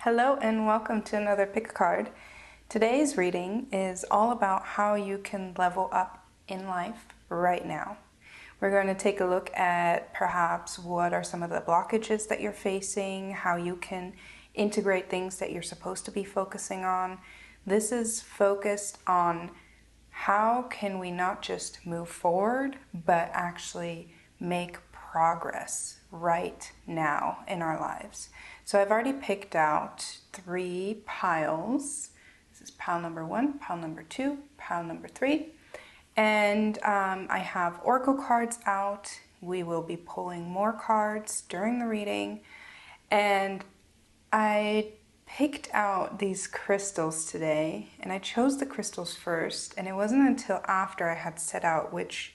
Hello and welcome to another Pick a Card. Today's reading is all about how you can level up in life right now. We're going to take a look at perhaps what are some of the blockages that you're facing, how you can integrate things that you're supposed to be focusing on. This is focused on how can we not just move forward, but actually make progress right now in our lives. So I've already picked out 3 piles. This is pile number 1, pile number 2, pile number 3. And I have oracle cards out. We will be pulling more cards during the reading. And I picked out these crystals today, and I chose the crystals first, and it wasn't until after I had set out which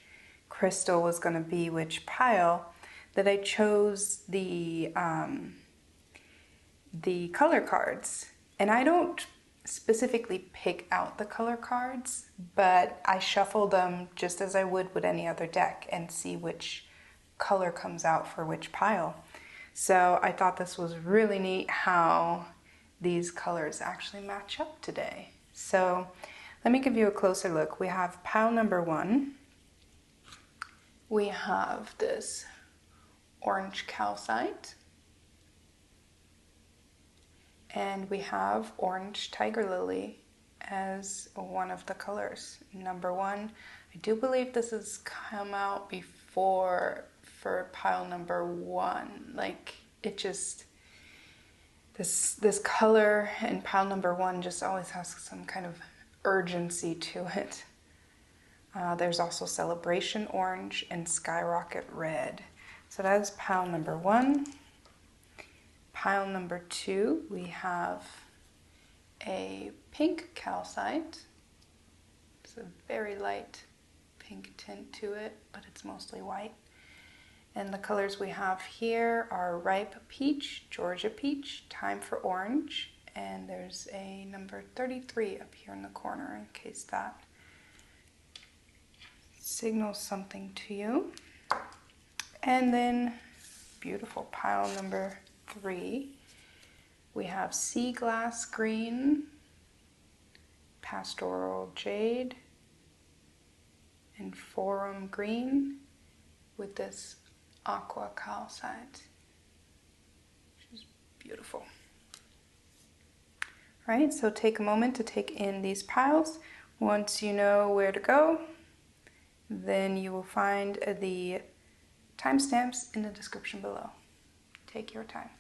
crystal was going to be which pile that I chose the color cards. And I don't specifically pick out the color cards, but I shuffle them just as I would with any other deck and see which color comes out for which pile. So I thought this was really neat how these colors actually match up today. So let me give you a closer look. We have pile number 1. We have this orange calcite. And we have orange tiger lily as one of the colors. Number 1. I do believe this has come out before for pile number 1. Like it just, this color in pile number 1 just always has some kind of urgency to it. There's also celebration orange and skyrocket red. So that is pile number 1. Pile number 2, we have a pink calcite. It's a very light pink tint to it, but it's mostly white. And the colors we have here are ripe peach, Georgia peach, time for orange, and there's a number 33 up here in the corner in case that signals something to you. And then beautiful pile number 3, we have sea glass green, pastoral jade, and forum green with this aqua calcite, which is beautiful. All right, so take a moment to take in these piles. Once you know where to go, then you will find the timestamps in the description below. Take your time.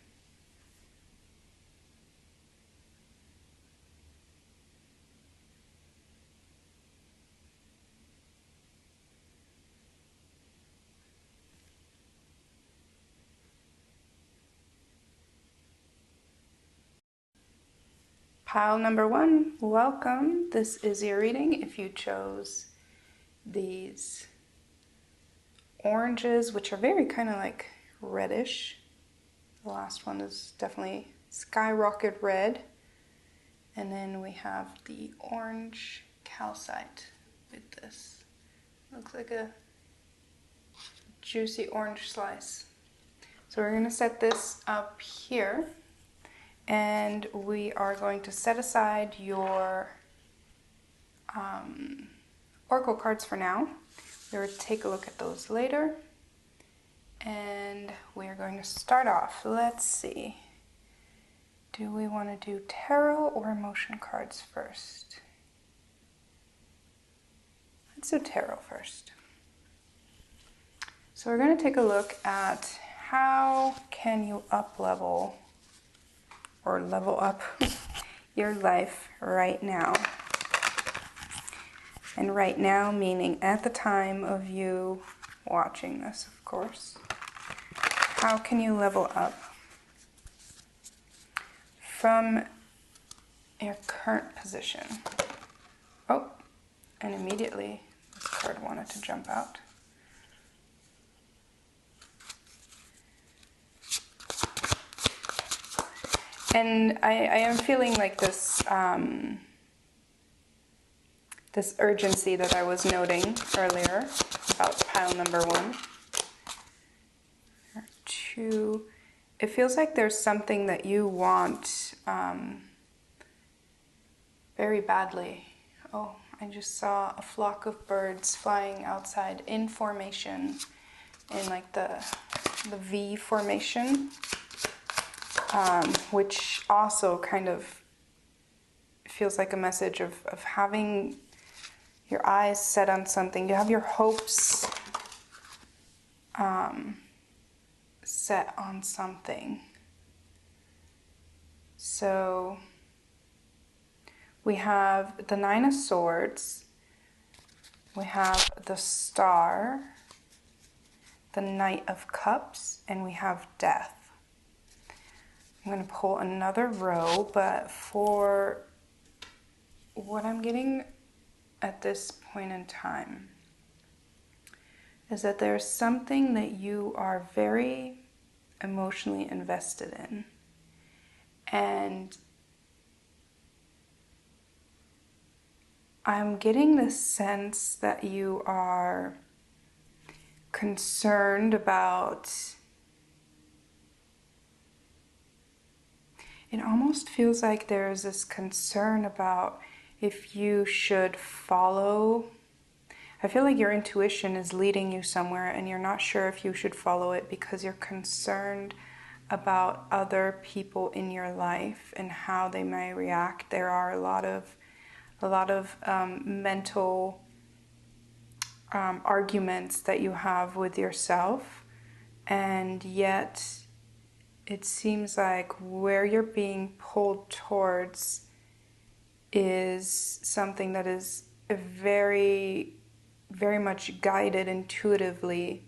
Pile number 1, welcome. This is your reading. If you chose these oranges, which are very kind of like reddish. The last one is definitely skyrocket red. And then we have the orange calcite with this. Looks like a juicy orange slice. So we're going to set this up here. And we are going to set aside your oracle cards for now. We're going to take a look at those later. And we're going to start off. Let's see. Do we want to do tarot or emotion cards first? Let's do tarot first. So we're going to take a look at how can you up-level or level up your life right now. And right now meaning at the time of you watching this, of course. How can you level up from your current position? Oh, and immediately this card wanted to jump out. And I am feeling like this this urgency that I was noting earlier about pile number 1. 2, it feels like there's something that you want very badly. Oh, I just saw a flock of birds flying outside in formation, in like the V formation, which also kind of feels like a message of having your eyes set on something. You have your hopes set on something. So we have the Nine of Swords, we have the Star, the Knight of Cups, and we have Death. I'm going to pull another row, but for what I'm getting at this point in time is that there's something that you are very emotionally invested in. And I'm getting the sense that you are concerned about, it almost feels like there's this concern about if you should follow. I feel like your intuition is leading you somewhere and you're not sure if you should follow it because you're concerned about other people in your life and how they may react. There are a lot of mental arguments that you have with yourself, and yet it seems like where you're being pulled towards is something that is very, very much guided intuitively,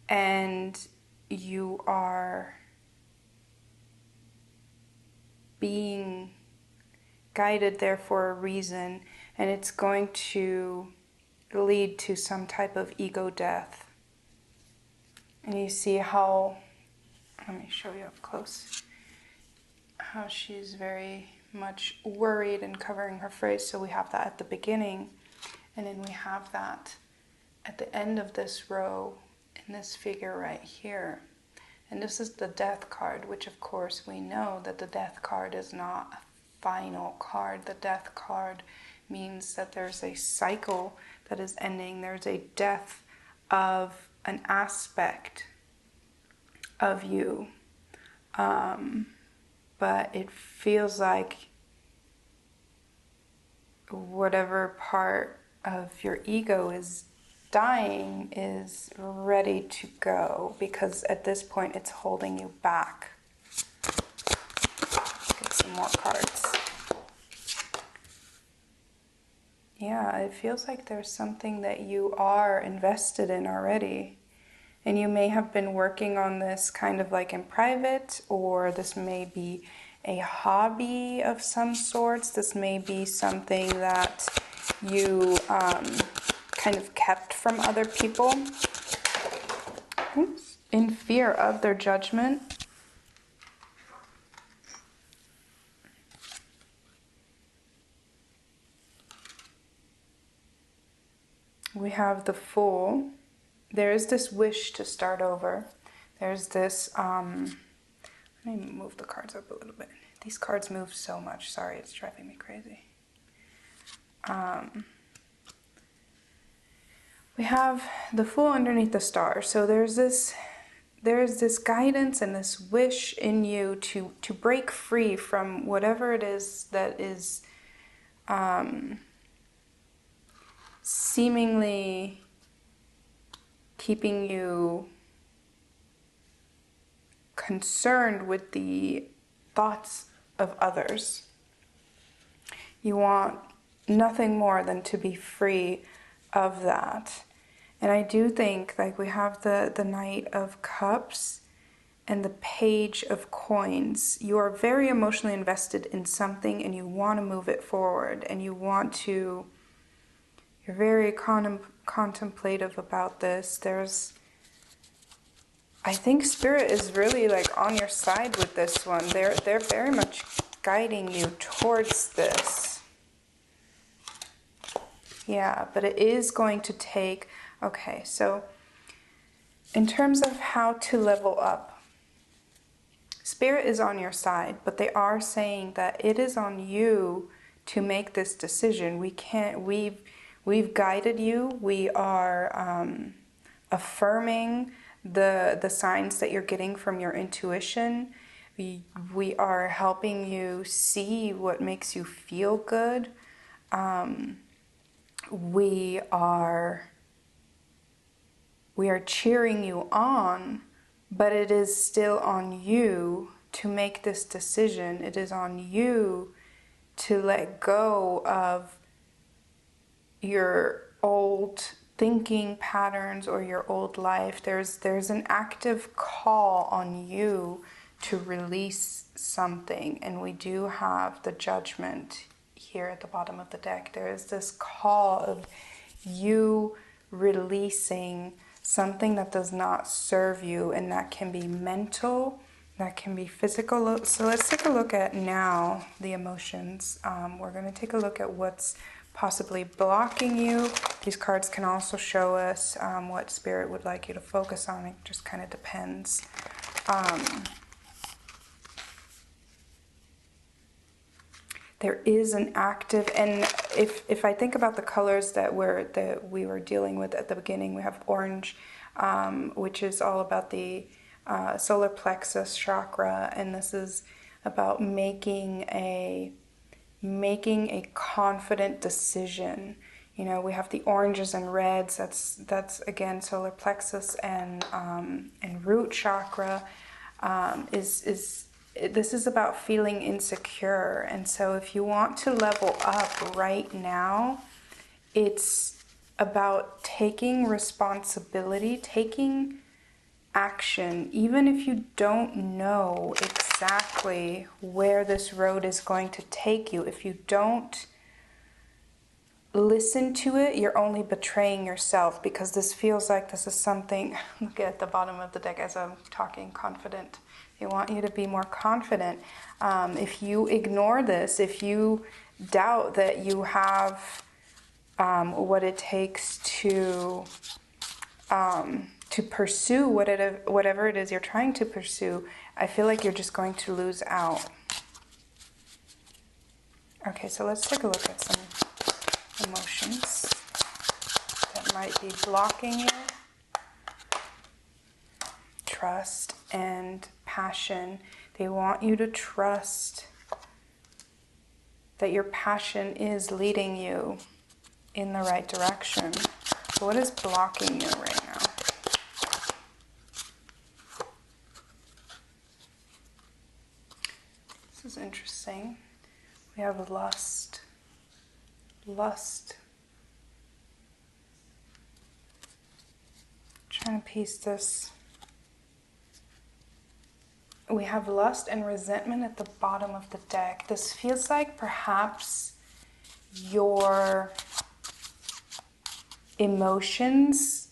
and you are being guided there for a reason, and it's going to lead to some type of ego death. And you see how, let me show you up close, how she's very much worried and covering her face. So we have that at the beginning, and then we have that at the end of this row in this figure right here. And this is the Death card, which of course we know that the Death card is not a final card. The Death card means that there's a cycle that is ending. There's a death of an aspect of you. But it feels like whatever part of your ego is dying is ready to go, because at this point it's holding you back. Get some more cards. Yeah, it feels like there's something that you are invested in already. And you may have been working on this kind of like in private, or this may be a hobby of some sorts. This may be something that you kind of kept from other people in fear of their judgment. We have the Fool. There is this wish to start over. There's this, let me move the cards up a little bit. These cards move so much. Sorry, it's driving me crazy. We have the Fool underneath the Star. So there's this guidance and this wish in you to break free from whatever it is that is seemingly keeping you concerned with the thoughts of others. You want nothing more than to be free of that. And I do think, like, we have the Knight of Cups and the Page of Coins. You are very emotionally invested in something and you want to move it forward, and you want to, you're very contemplative about this. I think Spirit is really like on your side with this one. They're very much guiding you towards this. Yeah, but it is going to take, okay, so in terms of how to level up, Spirit is on your side, but they are saying that it is on you to make this decision. We've guided you. We are affirming the signs that you're getting from your intuition. We are helping you see what makes you feel good. We are cheering you on, but it is still on you to make this decision. It is on you to let go of your old thinking patterns or your old life. There's an active call on you to release something, and we do have the Judgment here at the bottom of the deck. There is this call of you releasing something that does not serve you, and that can be mental, that can be physical. So let's take a look at now the emotions. We're going to take a look at what's possibly blocking you. These cards can also show us what Spirit would like you to focus on. It just kind of depends. There is an active, and if I think about the colors that we were dealing with at the beginning, we have orange, which is all about the solar plexus chakra, and this is about making a confident decision. You know, we have the oranges and reds. That's again solar plexus and root chakra. This is about feeling insecure. And so if you want to level up right now, it's about taking responsibility, taking action, even if you don't know exactly where this road is going to take you. If you don't listen to it, you're only betraying yourself, because this feels like this is something, look at the bottom of the deck as I'm talking, confident. They want you to be more confident. If you ignore this, if you doubt that you have what it takes to pursue whatever it is you're trying to pursue, I feel like you're just going to lose out. Okay, so let's take a look at some emotions that might be blocking you. Trust and passion. They want you to trust that your passion is leading you in the right direction. So what is blocking you right now? This is interesting. We have lust. Lust. Trying to piece this. We have lust and resentment at the bottom of the deck. This feels like perhaps your emotions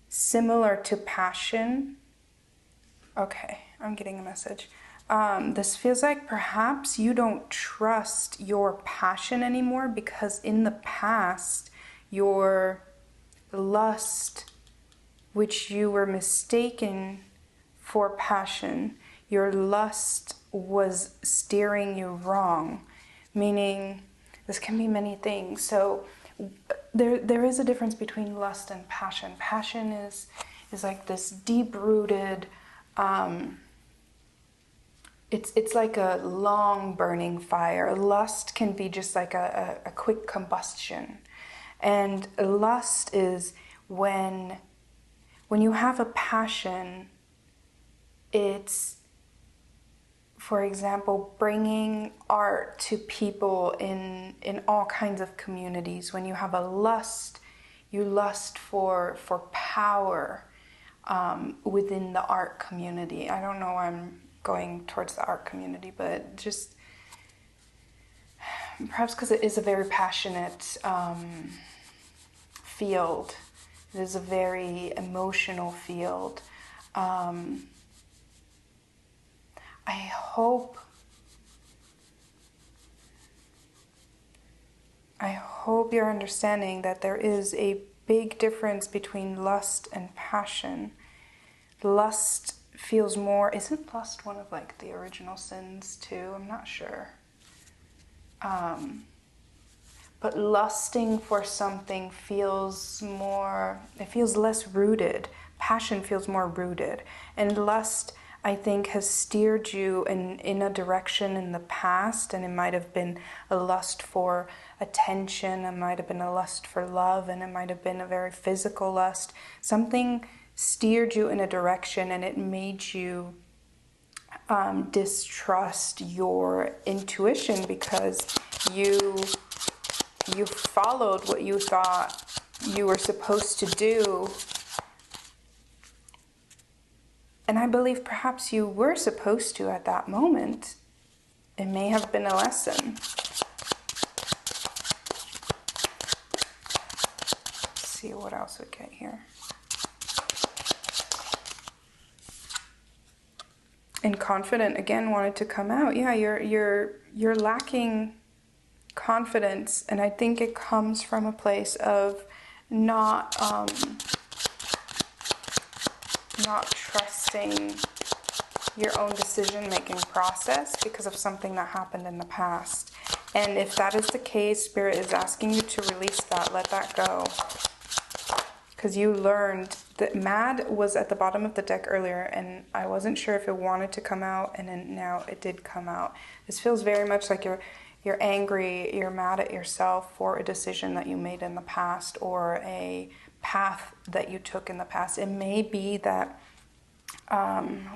similar to passion. Okay, I'm getting a message. This feels like perhaps you don't trust your passion anymore, because in the past, your lust, which you were mistaken for passion, your lust was steering you wrong, meaning this can be many things. So there is a difference between lust and passion. Passion is like this deep-rooted, it's like a long burning fire. Lust can be just like a quick combustion. And lust is when you have a passion, it's, for example, bringing art to people in all kinds of communities. When you have a lust, you lust for power within the art community. I don't know why I'm going towards the art community, but just perhaps because it is a very passionate field. It is a very emotional field. I hope you're understanding that there is a big difference between lust and passion. Lust feels more, isn't lust one of like the original sins too? I'm not sure. But lusting for something feels more, it feels less rooted. Passion feels more rooted. And lust, I think, has steered you in a direction in the past, and it might have been a lust for attention, it might have been a lust for love, and it might have been a very physical lust. Something steered you in a direction, and it made you distrust your intuition because you followed what you thought you were supposed to do. And I believe perhaps you were supposed to at that moment. It may have been a lesson. Let's see what else we get here. And confident again wanted to come out. Yeah, you're lacking confidence, and I think it comes from a place of not trusting your own decision-making process because of something that happened in the past. And if that is the case, Spirit is asking you to release that, let that go. Because you learned that Mad was at the bottom of the deck earlier, and I wasn't sure if it wanted to come out, and then now it did come out. This feels very much like you're angry, you're mad at yourself for a decision that you made in the past or a path that you took in the past. It may be that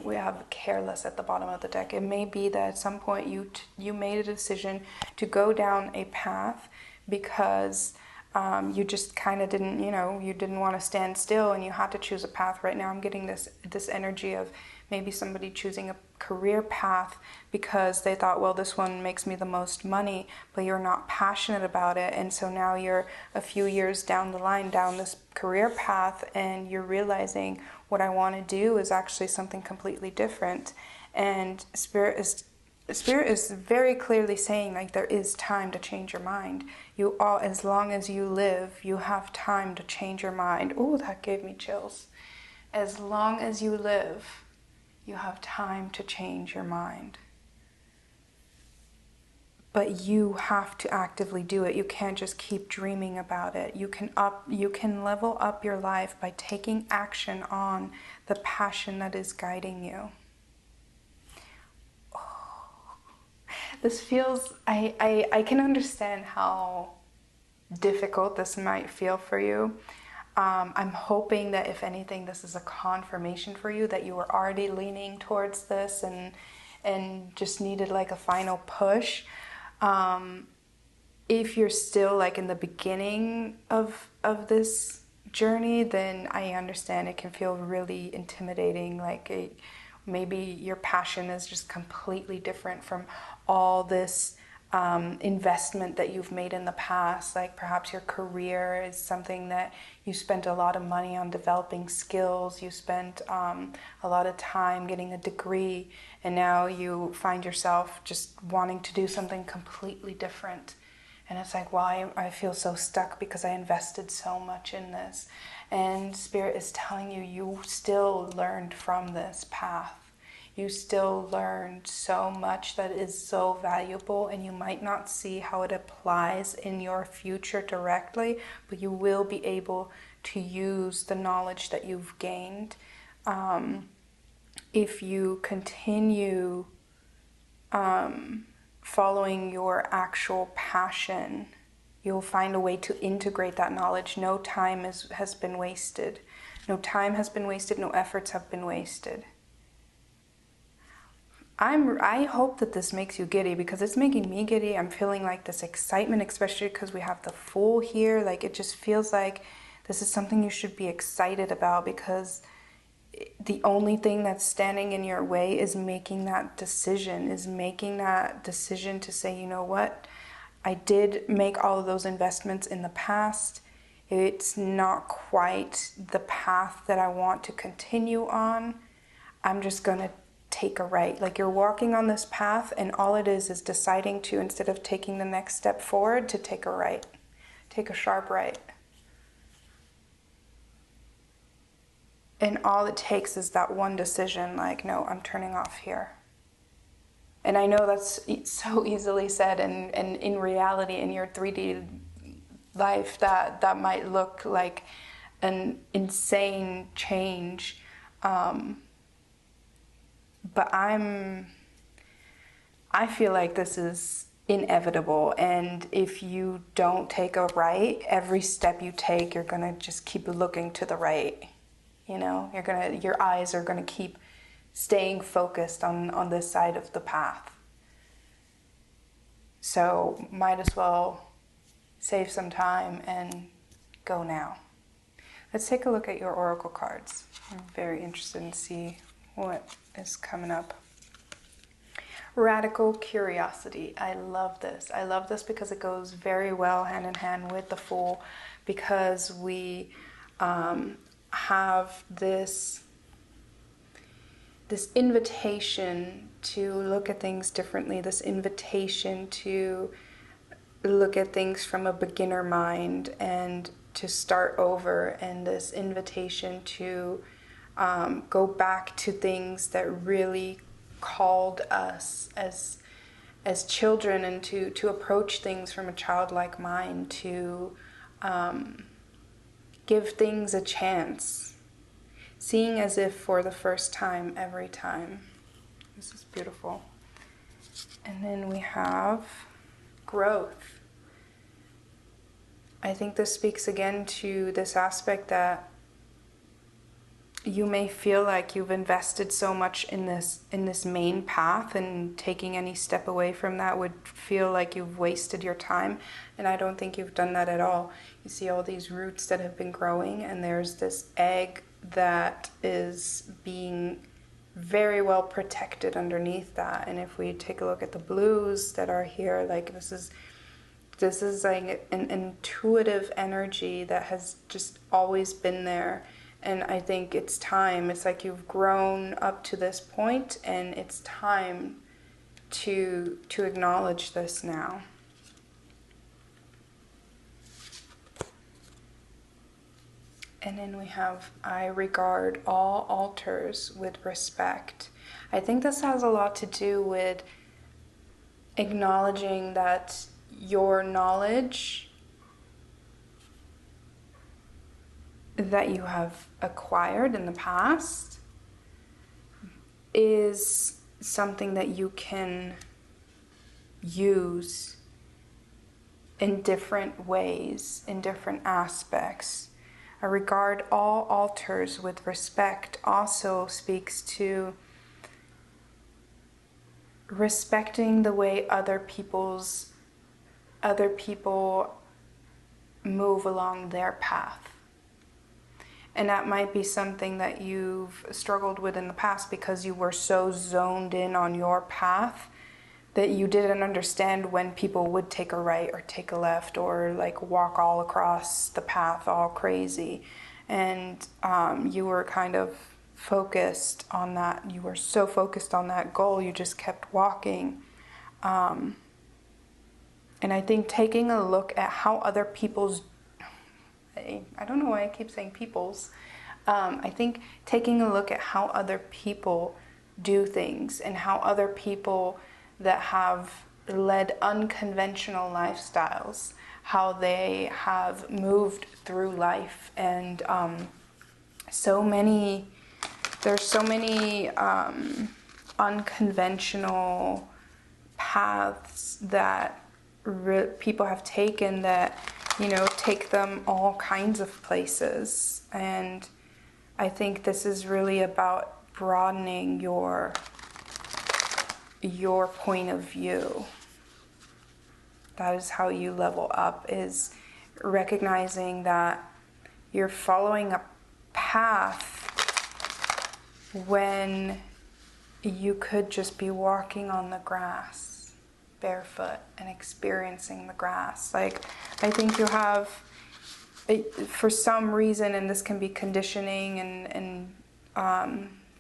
we have careless at the bottom of the deck. It may be that at some point you made a decision to go down a path because you just kind of didn't, you didn't want to stand still and you had to choose a path. Right now I'm getting this energy of maybe somebody choosing a career path because they thought, well, this one makes me the most money, but you're not passionate about it. And so now you're a few years down the line down this career path and you're realizing what I want to do is actually something completely different. And Spirit is very clearly saying, like, there is time to change your mind. As long as you live, you have time to change your mind. Oh, that gave me chills. As long as you live, you have time to change your mind. But you have to actively do it. You can't just keep dreaming about it. You can level up your life by taking action on the passion that is guiding you. This feels, I can understand how difficult this might feel for you. I'm hoping that if anything, this is a confirmation for you that you were already leaning towards this and just needed like a final push. If you're still like in the beginning of this journey, then I understand it can feel really intimidating. Like maybe your passion is just completely different from all this investment that you've made in the past. Like perhaps your career is something that you spent a lot of money on developing skills, you spent a lot of time getting a degree, and now you find yourself just wanting to do something completely different. And it's like, well, I feel so stuck because I invested so much in this. And Spirit is telling you, you still learned from this path. You still learned so much that is so valuable, and you might not see how it applies in your future directly, but you will be able to use the knowledge that you've gained. If you continue following your actual passion, you'll find a way to integrate that knowledge. No time has been wasted. No time has been wasted. No efforts have been wasted. I hope that this makes you giddy, because it's making me giddy. I'm feeling like this excitement, especially because we have the Fool here. Like, it just feels like this is something you should be excited about, because the only thing that's standing in your way is making that decision, to say, you know what, I did make all of those investments in the past. It's not quite the path that I want to continue on. I'm just going to take a right. Like, you're walking on this path, and all it is deciding to, instead of taking the next step forward, to take a right. Take a sharp right. And all it takes is that one decision, like, no, I'm turning off here. And I know that's so easily said, and in reality, in your 3D life, that might look like an insane change. But I feel like this is inevitable, and if you don't take a right, every step you take, you're gonna just keep looking to the right. You know, your eyes are gonna keep staying focused on this side of the path. So might as well save some time and go now. Let's take a look at your oracle cards. I'm very interested in see what is coming up. Radical curiosity. I love this. I love this because it goes very well hand in hand with the Fool, because we have this invitation to look at things differently, this invitation to look at things from a beginner mind and to start over, and this invitation to go back to things that really called us as children, and to approach things from a childlike mind, to give things a chance, seeing as if for the first time every time. This is beautiful. And then we have growth. I think this speaks again to this aspect that you may feel like you've invested so much in this main path, and taking any step away from that would feel like you've wasted your time. And I don't think you've done that at all. You see all these roots that have been growing, and there's this egg that is being very well protected underneath that. And if we take a look at the blues that are here, like this is like an intuitive energy that has just always been there. And I think it's time. It's like you've grown up to this point, and it's time to acknowledge this now. And then we have, I regard all altars with respect. I think this has a lot to do with acknowledging that your knowledge that you have acquired in the past is something that you can use in different ways, in different aspects. I regard all altars with respect also speaks to respecting the way other people move along their path. And that might be something that you've struggled with in the past, because you were so zoned in on your path that you didn't understand when people would take a right or take a left, or like walk all across the path all crazy. And you were kind of focused on that. You were so focused on that goal, you just kept walking. And I think taking a look at how other people's, I don't know why I keep saying people's, I think taking a look at how other people do things, and how other people that have led unconventional lifestyles, how they have moved through life. And there's so many unconventional paths that people have taken that, you know, take them all kinds of places. And I think this is really about broadening your point of view. That is how you level up, is recognizing that you're following a path when you could just be walking on the grass barefoot and experiencing the grass. Like, I think you have, for some reason, and this can be conditioning and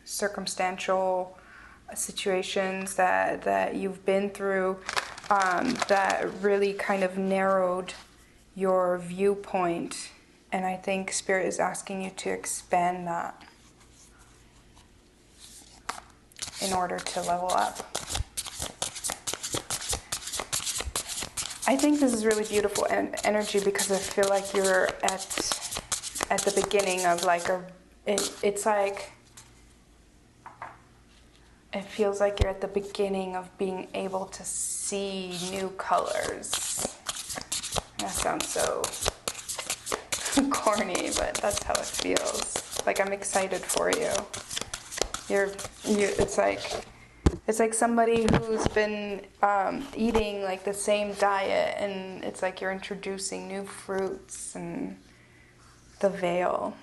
circumstantial situations that you've been through, that really kind of narrowed your viewpoint. And I think Spirit is asking you to expand that. in order to level up. I think this is really beautiful energy because I feel like you're at the beginning of like it's like, it feels like you're at the beginning of being able to see new colors. That sounds so corny, but that's how it feels. Like I'm excited for you. It's like somebody who's been eating like the same diet, and it's like you're introducing new fruits. And the veil.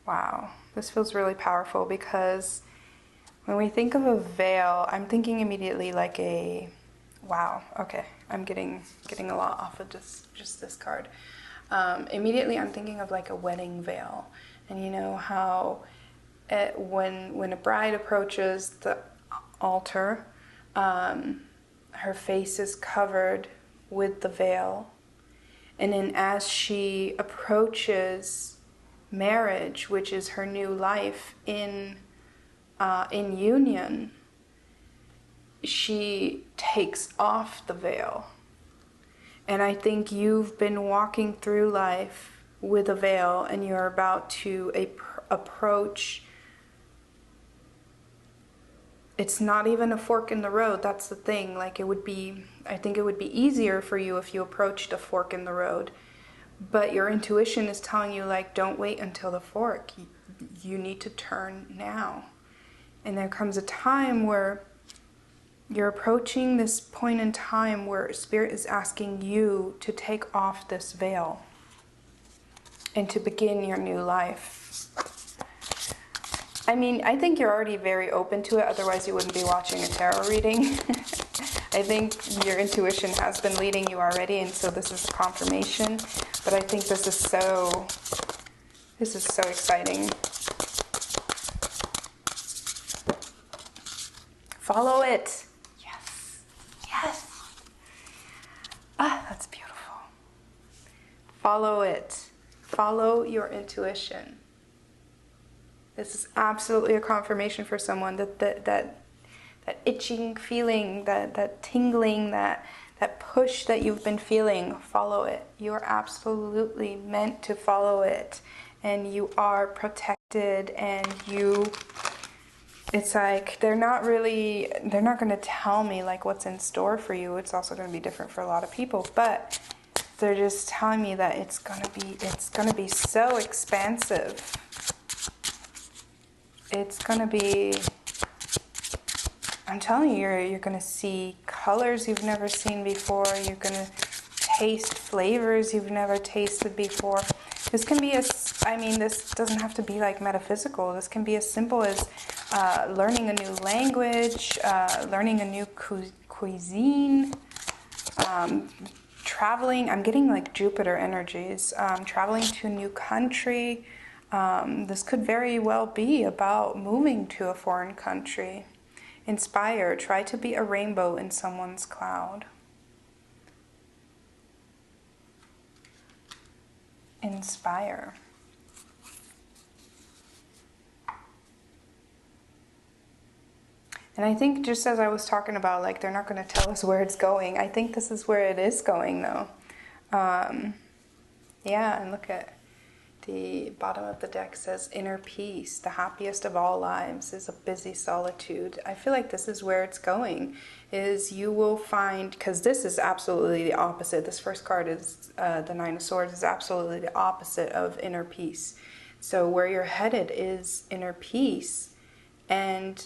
Wow, this feels really powerful because when we think of a veil, I'm thinking immediately like wow, okay, I'm getting a lot off of just this card. Immediately I'm thinking of like a wedding veil. And you know how when a bride approaches the altar, her face is covered with the veil. And then as she approaches marriage, which is her new life in union, she takes off the veil. And I think you've been walking through life with a veil, and you're about to approach. It's not even a fork in the road. That's the thing. Like I think it would be easier for you if you approached a fork in the road. But your intuition is telling you, like, don't wait until the fork. You need to turn now. And there comes a time where you're approaching this point in time where Spirit is asking you to take off this veil and to begin your new life. I mean, I think you're already very open to it, otherwise you wouldn't be watching a tarot reading. I think your intuition has been leading you already, and so this is confirmation. But I think this is so exciting. Follow it. Yes. Yes. Ah, that's beautiful. Follow it. Follow your intuition. This is absolutely a confirmation for someone that itching feeling, that tingling, that push that you've been feeling. Follow it. You are absolutely meant to follow it, and you are protected. And it's like they're not going to tell me like what's in store for you. It's also going to be different for a lot of people, but they're just telling me that it's gonna be so expansive. It's gonna be, I'm telling you, you're gonna see colors you've never seen before. You're gonna taste flavors you've never tasted before. This can be this doesn't have to be like metaphysical. This can be as simple as learning a new language, learning a new cuisine, traveling. I'm getting like Jupiter energies. Traveling to a new country. This could very well be about moving to a foreign country. Inspire. Try to be a rainbow in someone's cloud. Inspire. And I think just as I was talking about, like, they're not going to tell us where it's going. I think this is where it is going, though. Yeah, and look at the bottom of the deck says, inner peace, the happiest of all lives is a busy solitude. I feel like this is where it's going, is you will find, because this is absolutely the opposite. This first card is the Nine of Swords, is absolutely the opposite of inner peace. So where you're headed is inner peace and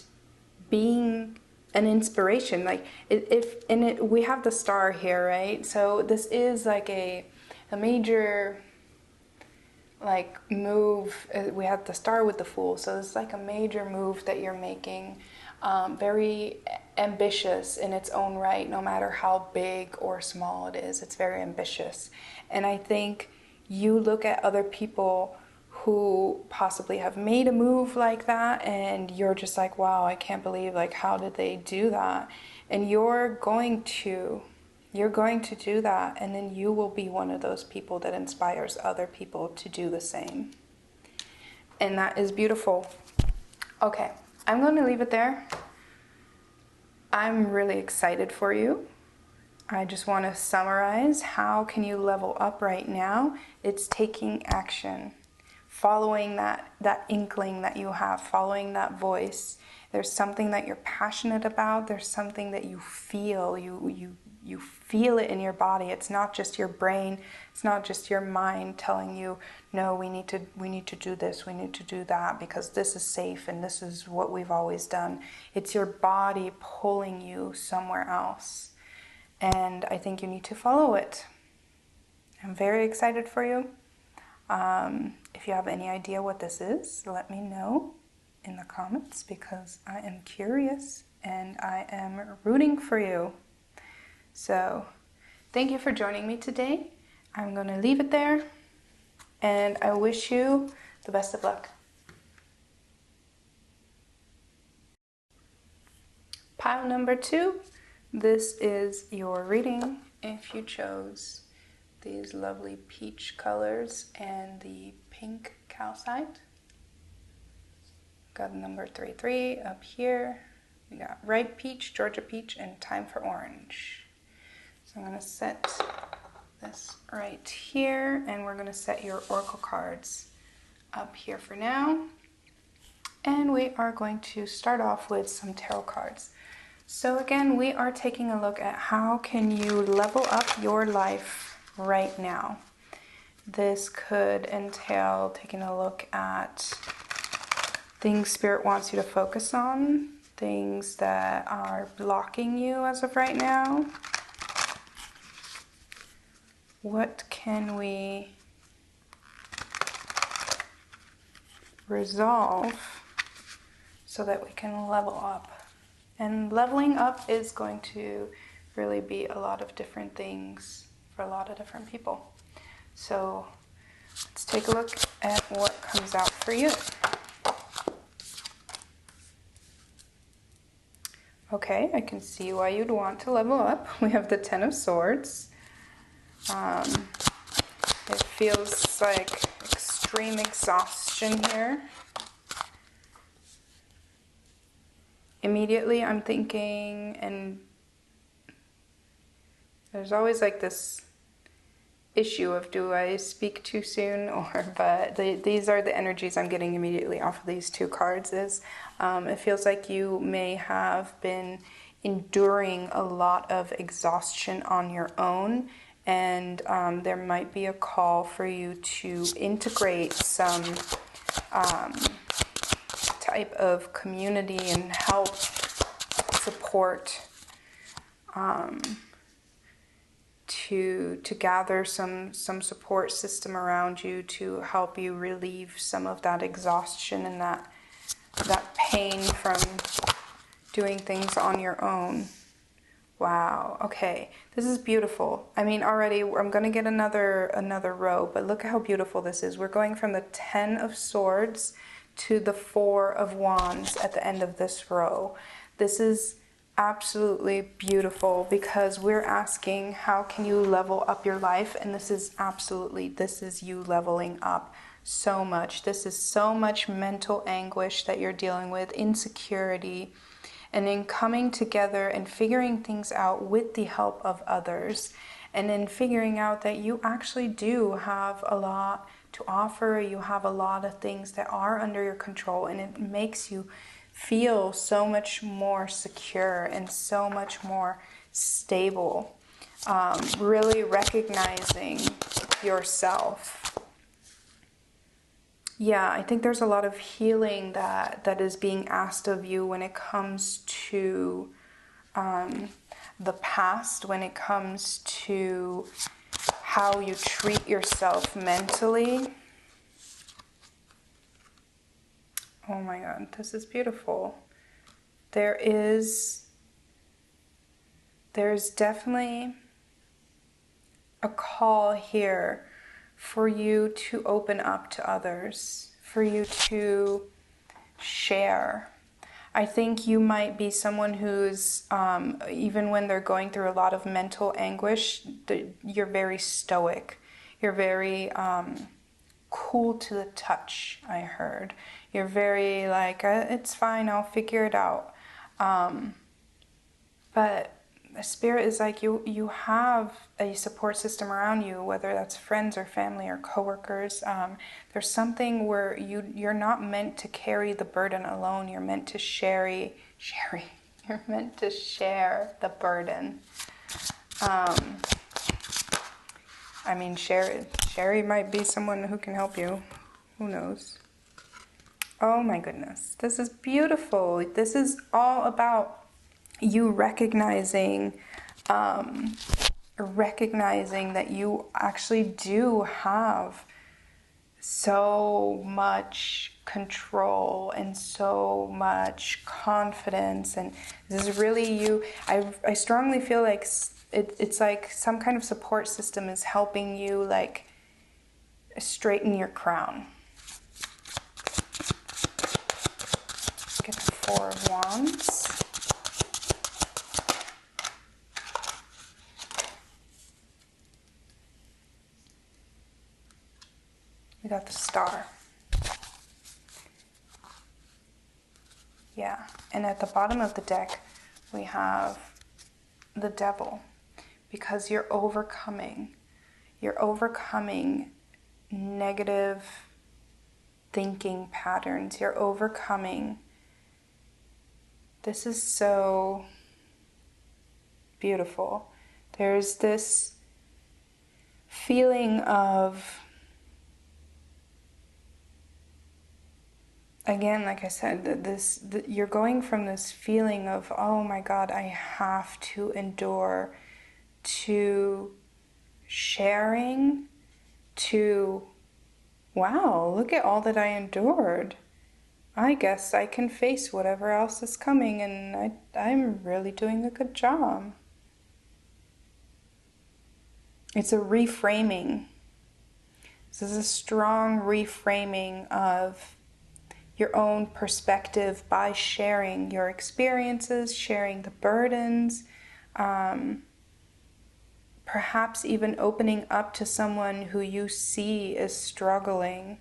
being an inspiration. Like we have the star here, right? So this is like a major like move. We have the star with the Fool, so it's like a major move that you're making, very ambitious in its own right, no matter how big or small it is. It's very ambitious. And I think you look at other people who possibly have made a move like that, and you're just like, wow, I can't believe, like, how did they do that? And you're going to do that, and then you will be one of those people that inspires other people to do the same. And that is beautiful. Okay, I'm going to leave it there. I'm really excited for you. I just want to summarize, how can you level up right now? It's taking action, following that inkling that you have, following that voice. There's something that you're passionate about. There's something that you feel. You feel it in your body. It's not just your brain. It's not just your mind telling you, no, we need to do this, we need to do that because this is safe and this is what we've always done. It's your body pulling you somewhere else. And I think you need to follow it. I'm very excited for you. If you have any idea what this is, let me know in the comments because I am curious and I am rooting for you. So, thank you for joining me today. I'm going to leave it there and I wish you the best of luck. Pile number 2. This is your reading if you chose these lovely peach colors and the pink calcite. Got number 33 up here. We got ripe peach, Georgia peach, and time for orange. So I'm going to set this right here, and we're going to set your oracle cards up here for now. And we are going to start off with some tarot cards. So again, we are taking a look at how can you level up your life right now. This could entail taking a look at things Spirit wants you to focus on, things that are blocking you as of right now. What can we resolve so that we can level up? And leveling up is going to really be a lot of different things for a lot of different people. So let's take a look at what comes out for you. Okay, I can see why you'd want to level up. We have the Ten of Swords. It feels like extreme exhaustion here. Immediately I'm thinking, and there's always like this issue of do I speak too soon but these are the energies I'm getting immediately off of these two cards. It feels like you may have been enduring a lot of exhaustion on your own, and there might be a call for you to integrate some type of community and help support to gather some support system around you to help you relieve some of that exhaustion and that pain from doing things on your own. Wow, okay, this is beautiful. I mean, already I'm going to get another row, but look how beautiful this is. We're going from the Ten of Swords to the Four of Wands at the end of this row. This is absolutely beautiful because we're asking how can you level up your life, and this is you leveling up so much. This is so much mental anguish that you're dealing with, insecurity, and in coming together and figuring things out with the help of others, and in figuring out that you actually do have a lot to offer, you have a lot of things that are under your control, and it makes you feel so much more secure and so much more stable. Really recognizing yourself. Yeah, I think there's a lot of healing that is being asked of you when it comes to the past, when it comes to how you treat yourself mentally. Oh my God, this is beautiful. There's definitely a call here for you to open up to others, for you to share. I think you might be someone who's, even when they're going through a lot of mental anguish, you're very stoic. You're very cool to the touch, I heard. You're very like, it's fine, I'll figure it out. But the spirit is like, you have a support system around you, whether that's friends or family or coworkers. There's something where you're not meant to carry the burden alone. You're meant to You're meant to share the burden. I mean, Sherry might be someone who can help you. Who knows? Oh my goodness. This is beautiful. This is all about you recognizing that you actually do have so much control and so much confidence, and this is really you. I strongly feel like it's like some kind of support system is helping you like straighten your crown. Get the Four of Wands. We got the Star. Yeah, and at the bottom of the deck, we have the Devil, because you're overcoming negative thinking patterns. You're overcoming. This is so beautiful. There's this feeling of, again, like I said, you're going from this feeling of, oh my God, I have to endure, to sharing, to, wow, look at all that I endured. I guess I can face whatever else is coming, and I'm really doing a good job. It's a reframing. This is a strong reframing of your own perspective by sharing your experiences, sharing the burdens, perhaps even opening up to someone who you see is struggling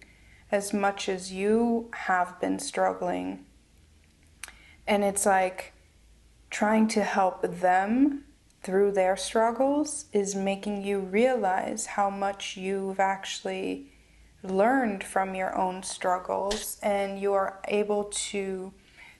as much as you have been struggling. And it's like trying to help them through their struggles is making you realize how much you've actually learned from your own struggles, and you are able to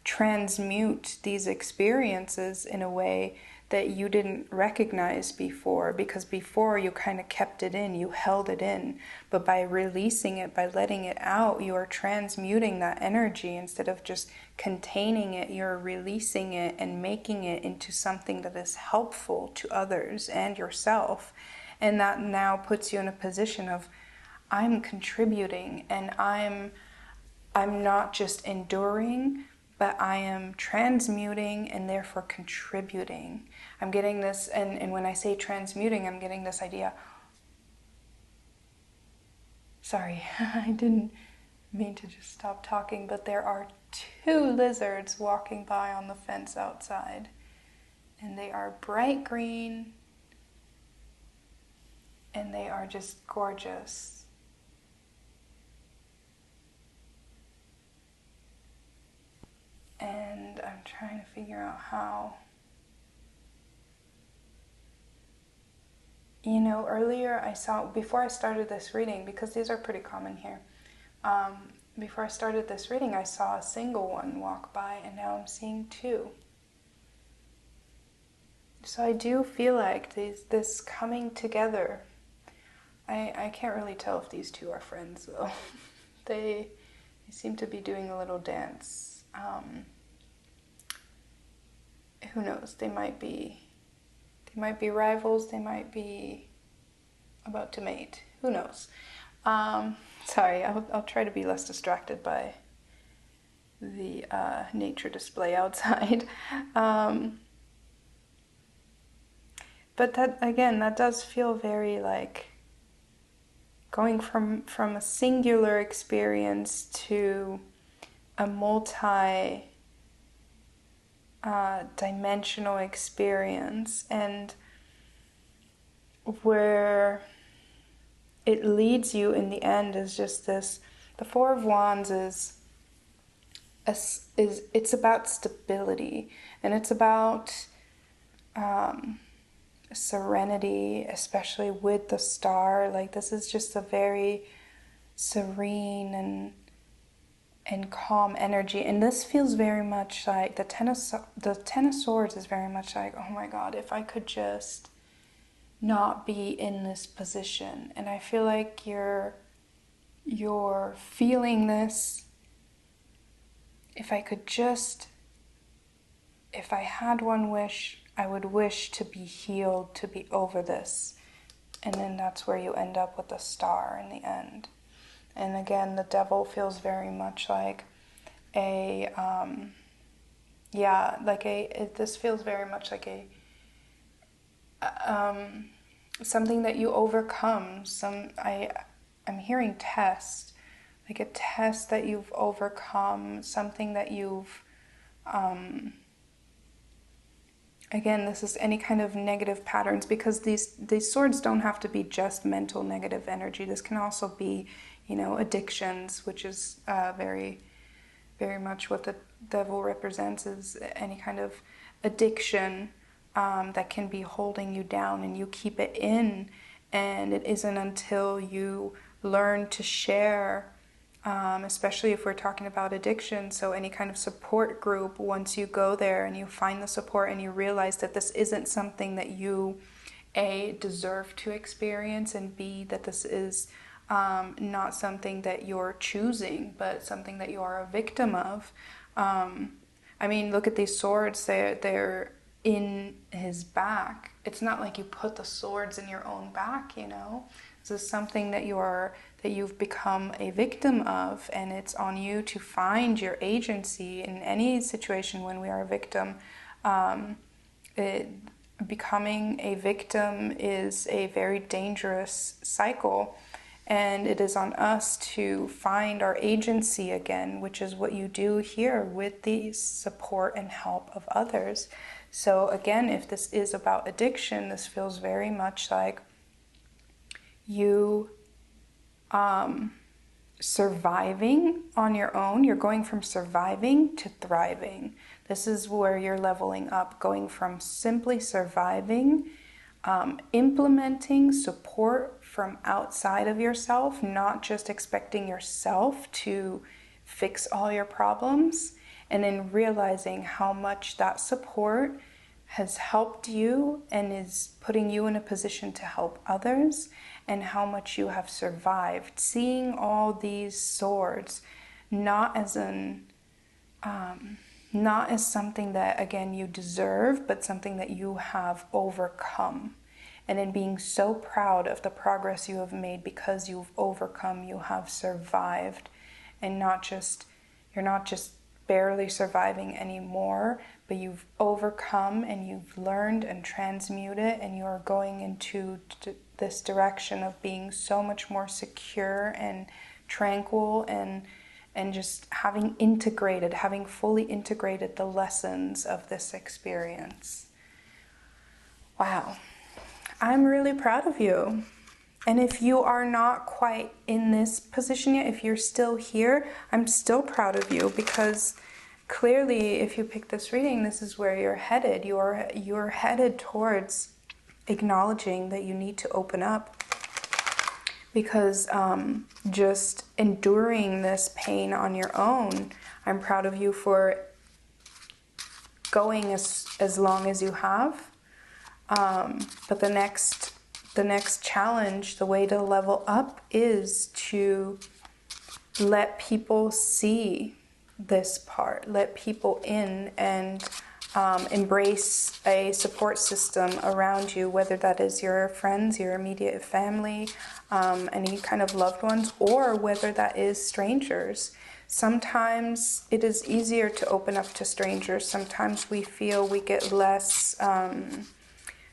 transmute these experiences in a way that you didn't recognize before, because before you kind of kept it in, you held it in. But by releasing it, by letting it out, you are transmuting that energy. Instead of just containing it, you're releasing it and making it into something that is helpful to others and yourself. And that now puts you in a position of, I'm contributing, and I'm not just enduring, but I am transmuting and therefore contributing. I'm getting this, and when I say transmuting, I'm getting this idea. Sorry, I didn't mean to just stop talking, but there are 2 lizards walking by on the fence outside, and they are bright green, and they are just gorgeous. And I'm trying to figure out how. You know, earlier I saw, before I started this reading, because these are pretty common here, before I started this reading, I saw a single one walk by, and now I'm seeing 2. So I do feel like this coming together. I can't really tell if these 2 are friends, though. They seem to be doing a little dance. Who knows? They might be rivals. They might be about to mate. Who knows? Sorry, I'll try to be less distracted by the nature display outside. But that, again, that does feel very like going from a singular experience to a multi-dimensional experience, and where it leads you in the end is just this. The Four of Wands is it's about stability, and it's about serenity, especially with the star. Like, this is just a very serene and calm energy, and this feels very much like the Ten of Swords is very much like, oh my God, if I could just not be in this position. And I feel like you're feeling this. If I had one wish, I would wish to be healed, to be over this. And then that's where you end up with the star in the end. And again, the Devil feels very much like this feels very much like something that you overcome. I'm hearing test, like a test that you've overcome, something that you've, again, this is any kind of negative patterns, because these swords don't have to be just mental negative energy. This can also be, addictions, which is very, very much what the Devil represents, is any kind of addiction that can be holding you down, and you keep it in, and it isn't until you learn to share, especially if we're talking about addiction. So any kind of support group, once you go there and you find the support and you realize that this isn't something that you, A, deserve to experience, and B, that this is not something that you're choosing, but something that you are a victim of. Look at these swords. They're in his back. It's not like you put the swords in your own back, This is something that you've become a victim of, and it's on you to find your agency in any situation. When we are a victim, becoming a victim is a very dangerous cycle, and it is on us to find our agency again, which is what you do here with the support and help of others. So again, if this is about addiction, this feels very much like you surviving on your own. You're going from surviving to thriving. This is where you're leveling up, going from simply surviving, implementing support from outside of yourself, not just expecting yourself to fix all your problems, and then realizing how much that support has helped you and is putting you in a position to help others, and how much you have survived. Seeing all these swords not as something that, again, you deserve, but something that you have overcome. And in being so proud of the progress you have made, because you've overcome, you have survived, and you're not just barely surviving anymore, but you've overcome and you've learned and transmuted, and you're going into this direction of being so much more secure and tranquil, and just having fully integrated the lessons of this experience. Wow. I'm really proud of you. And if you are not quite in this position yet, if you're still here, I'm still proud of you, because clearly, if you pick this reading, this is where you're headed. You're headed towards acknowledging that you need to open up, because just enduring this pain on your own, I'm proud of you for going as long as you have. But the next challenge, the way to level up, is to let people see this part, let people in, and embrace a support system around you, whether that is your friends, your immediate family, any kind of loved ones, or whether that is strangers. Sometimes it is easier to open up to strangers. Sometimes we feel we get less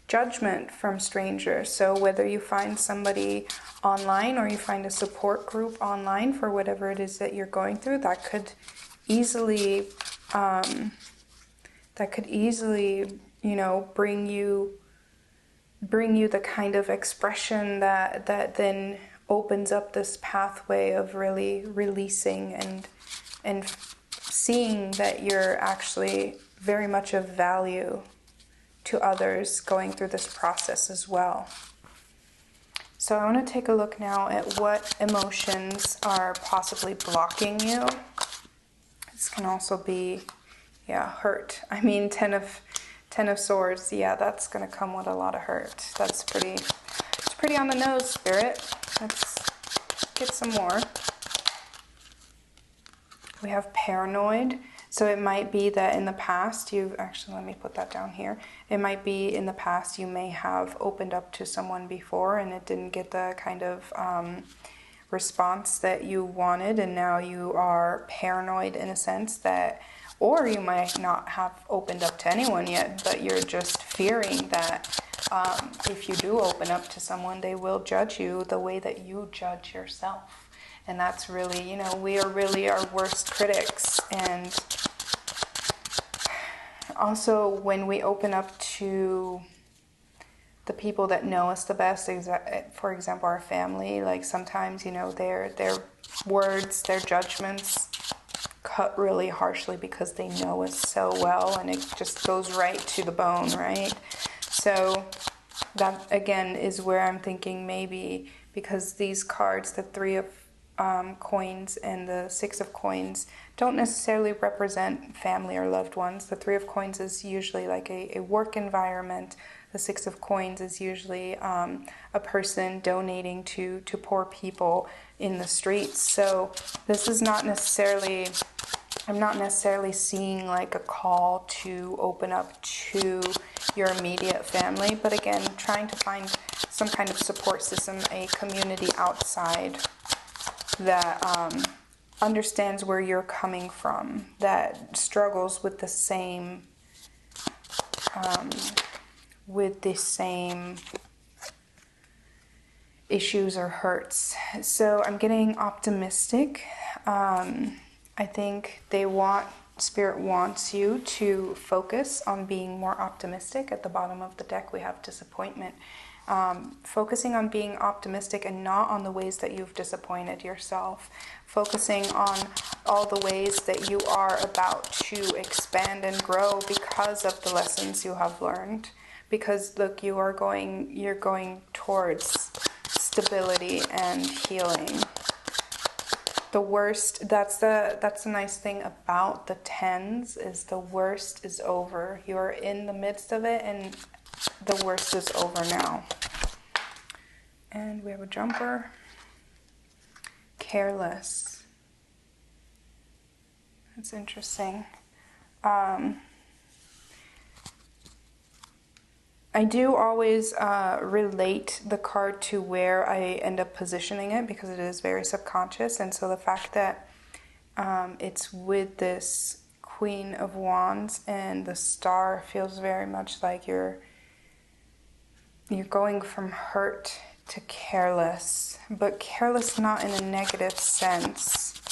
judgment from strangers. So whether you find somebody online or you find a support group online for whatever it is that you're going through, that could easily bring you the kind of expression that then opens up this pathway of really releasing and seeing that you're actually very much of value to others going through this process as well. So I want to take a look now at what emotions are possibly blocking you. This can also be, hurt. I mean, Ten of Swords, that's going to come with a lot of hurt. It's pretty on the nose, Spirit. Let's get some more. We have paranoid. So it might be that in the past let me put that down here. It might be in the past you may have opened up to someone before and it didn't get the kind of response that you wanted, and now you are paranoid in a sense that, or you might not have opened up to anyone yet, but you're just fearing that if you do open up to someone, they will judge you the way that you judge yourself. And that's really, we are really our worst critics. And also when we open up to the people that know us the best, for example, our family, like sometimes, their words, their judgments cut really harshly because they know us so well, and it just goes right to the bone, right? So that, again, is where I'm thinking maybe because these cards, the Three of Coins and the Six of Coins, don't necessarily represent family or loved ones. The Three of Coins is usually like a work environment. The Six of Coins is usually a person donating to poor people in the streets. So this is not necessarily, I'm not necessarily seeing like a call to open up to your immediate family, but again, trying to find some kind of support system, a community outside that understands where you're coming from, that struggles with the same issues or hurts. So I'm getting optimistic. I think Spirit wants you to focus on being more optimistic. At the bottom of the deck we have disappointment. Focusing on being optimistic and not on the ways that you've disappointed yourself. Focusing on all the ways that you are about to expand and grow because of the lessons you have learned. Because look, you're going towards stability and healing. The worst, that's the nice thing about the tens, is the worst is over. You're in the midst of it and the worst is over now. And we have a jumper. Careless. That's interesting. I do always relate the card to where I end up positioning it because it is very subconscious. And so the fact that it's with this Queen of Wands and the Star feels very much like you're going from hurt to careless, but careless not in a negative sense.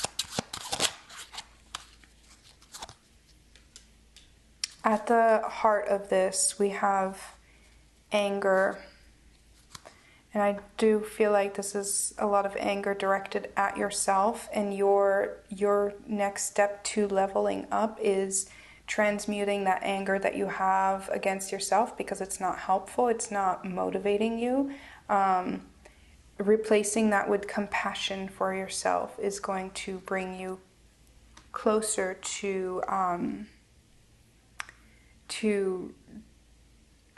At the heart of this, we have anger. And I do feel like this is a lot of anger directed at yourself, and your next step to leveling up is transmuting that anger that you have against yourself because it's not helpful, it's not motivating you. Replacing that with compassion for yourself is going to bring you closer to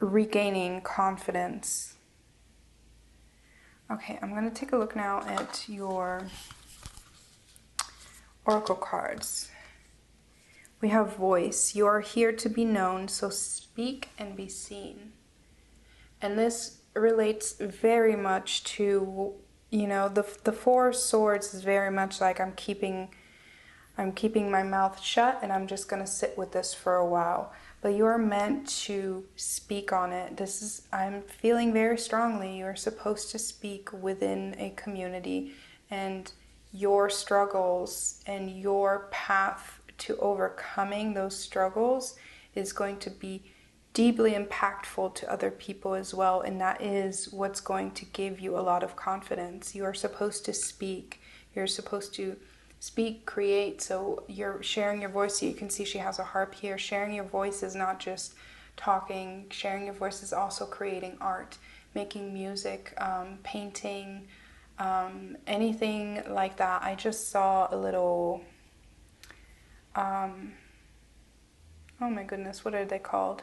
regaining confidence. Okay, I'm going to take a look now at your oracle cards. We have voice. You are here to be known, so speak and be seen. And this relates very much to, the Four of Swords is very much like I'm keeping my mouth shut and I'm just going to sit with this for a while. But you are meant to speak on it. I'm feeling very strongly you're supposed to speak within a community, and your struggles and your path to overcoming those struggles is going to be deeply impactful to other people as well, and that is what's going to give you a lot of confidence. You are supposed to speak. You're supposed to speak, create. So you're sharing your voice. So you can see she has a harp here. Sharing your voice is not just talking. Sharing your voice is also creating art, making music, painting, anything like that. I just saw a little, oh my goodness, what are they called?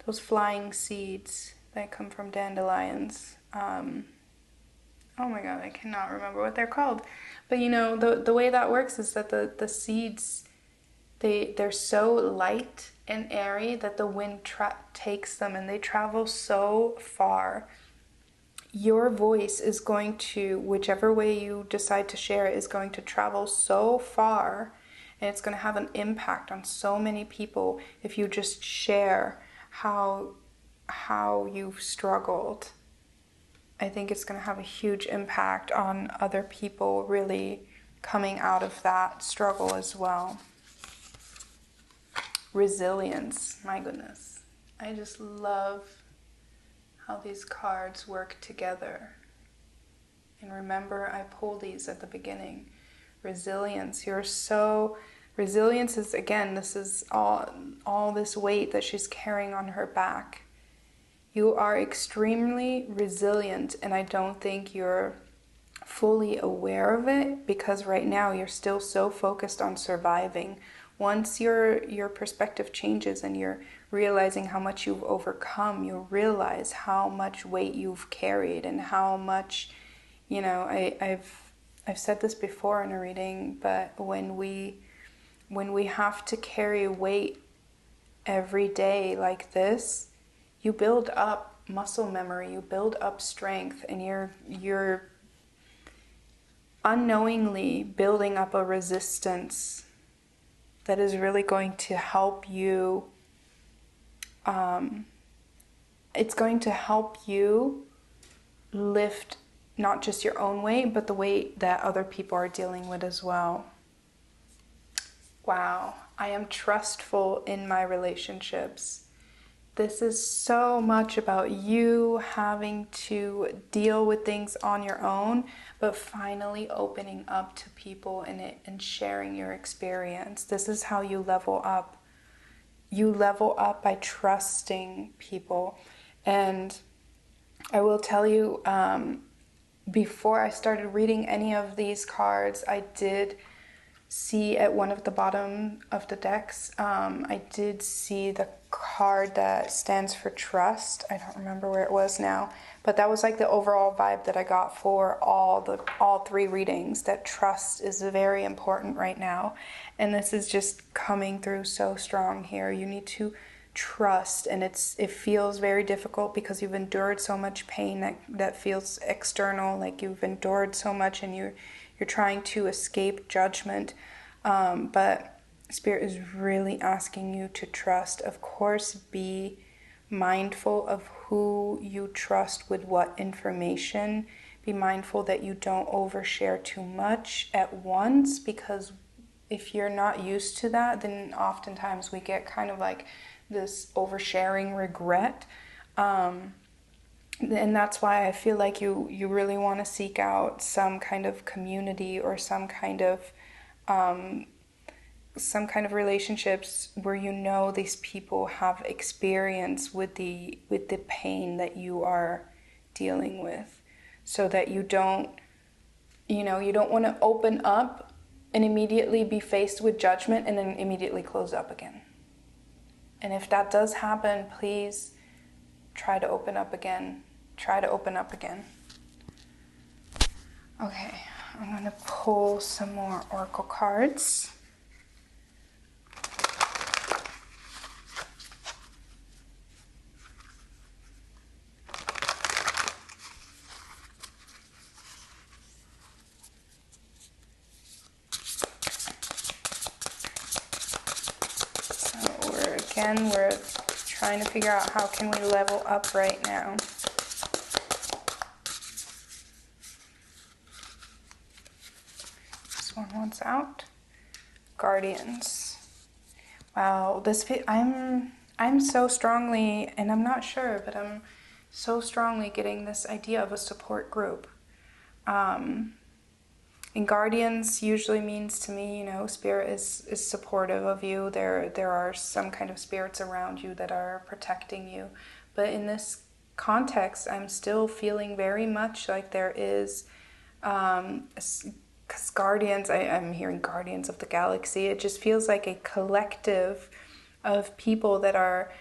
Those flying seeds that come from dandelions. Oh my god, I cannot remember what they're called. But you know, the way that works is that the seeds, they're so light and airy that the wind takes them, and they travel so far. Your voice is going to, whichever way you decide to share it, is going to travel so far, and it's going to have an impact on so many people if you just share how you've struggled. I think it's going to have a huge impact on other people really coming out of that struggle as well. Resilience, my goodness. I just love how these cards work together. And remember, I pulled these at the beginning. Resilience, resilience is, again, this is all this weight that she's carrying on her back. You are extremely resilient, and I don't think you're fully aware of it, because right now you're still so focused on surviving. Once your perspective changes and you're realizing how much you've overcome, you'll realize how much weight you've carried and how much, you know, I've said this before in a reading, but when we have to carry weight every day like this, you build up muscle memory, you build up strength, and you're unknowingly building up a resistance that is really going to help you. It's going to help you lift not just your own weight, but the weight that other people are dealing with as well. Wow, I am trustful in my relationships. This is so much about you having to deal with things on your own, but finally opening up to people and sharing your experience. This is how you level up. You level up by trusting people. And I will tell you, before I started reading any of these cards, I did see at one of the bottom of the decks, I did see the card that stands for trust. I don't remember where it was now, but that was like the overall vibe that I got for all three readings, that trust is very important right now. And this is just coming through so strong here. You need to trust, and it feels very difficult because you've endured so much pain that feels external, like you've endured so much and you're trying to escape judgment, but Spirit is really asking you to trust. Of course, be mindful of who you trust with what information. Be mindful that you don't overshare too much at once, because if you're not used to that, then oftentimes we get kind of like this oversharing regret. And that's why I feel like you really want to seek out some kind of community or some kind of relationships where you know these people have experience with the pain that you are dealing with, so that you don't want to open up and immediately be faced with judgment and then immediately close up again. And if that does happen, please try to open up again. Try to open up again. Okay, I'm going to pull some more oracle cards. We're trying to figure out how can we level up right now. This one wants out. Guardians. Wow, I'm I'm so strongly, and I'm not sure, but I'm so strongly getting this idea of a support group. And guardians usually means to me, you know, spirit is supportive of you. There are some kind of spirits around you that are protecting you. But in this context, I'm still feeling very much like there is, because guardians, I'm hearing guardians of the galaxy. It just feels like a collective of people that are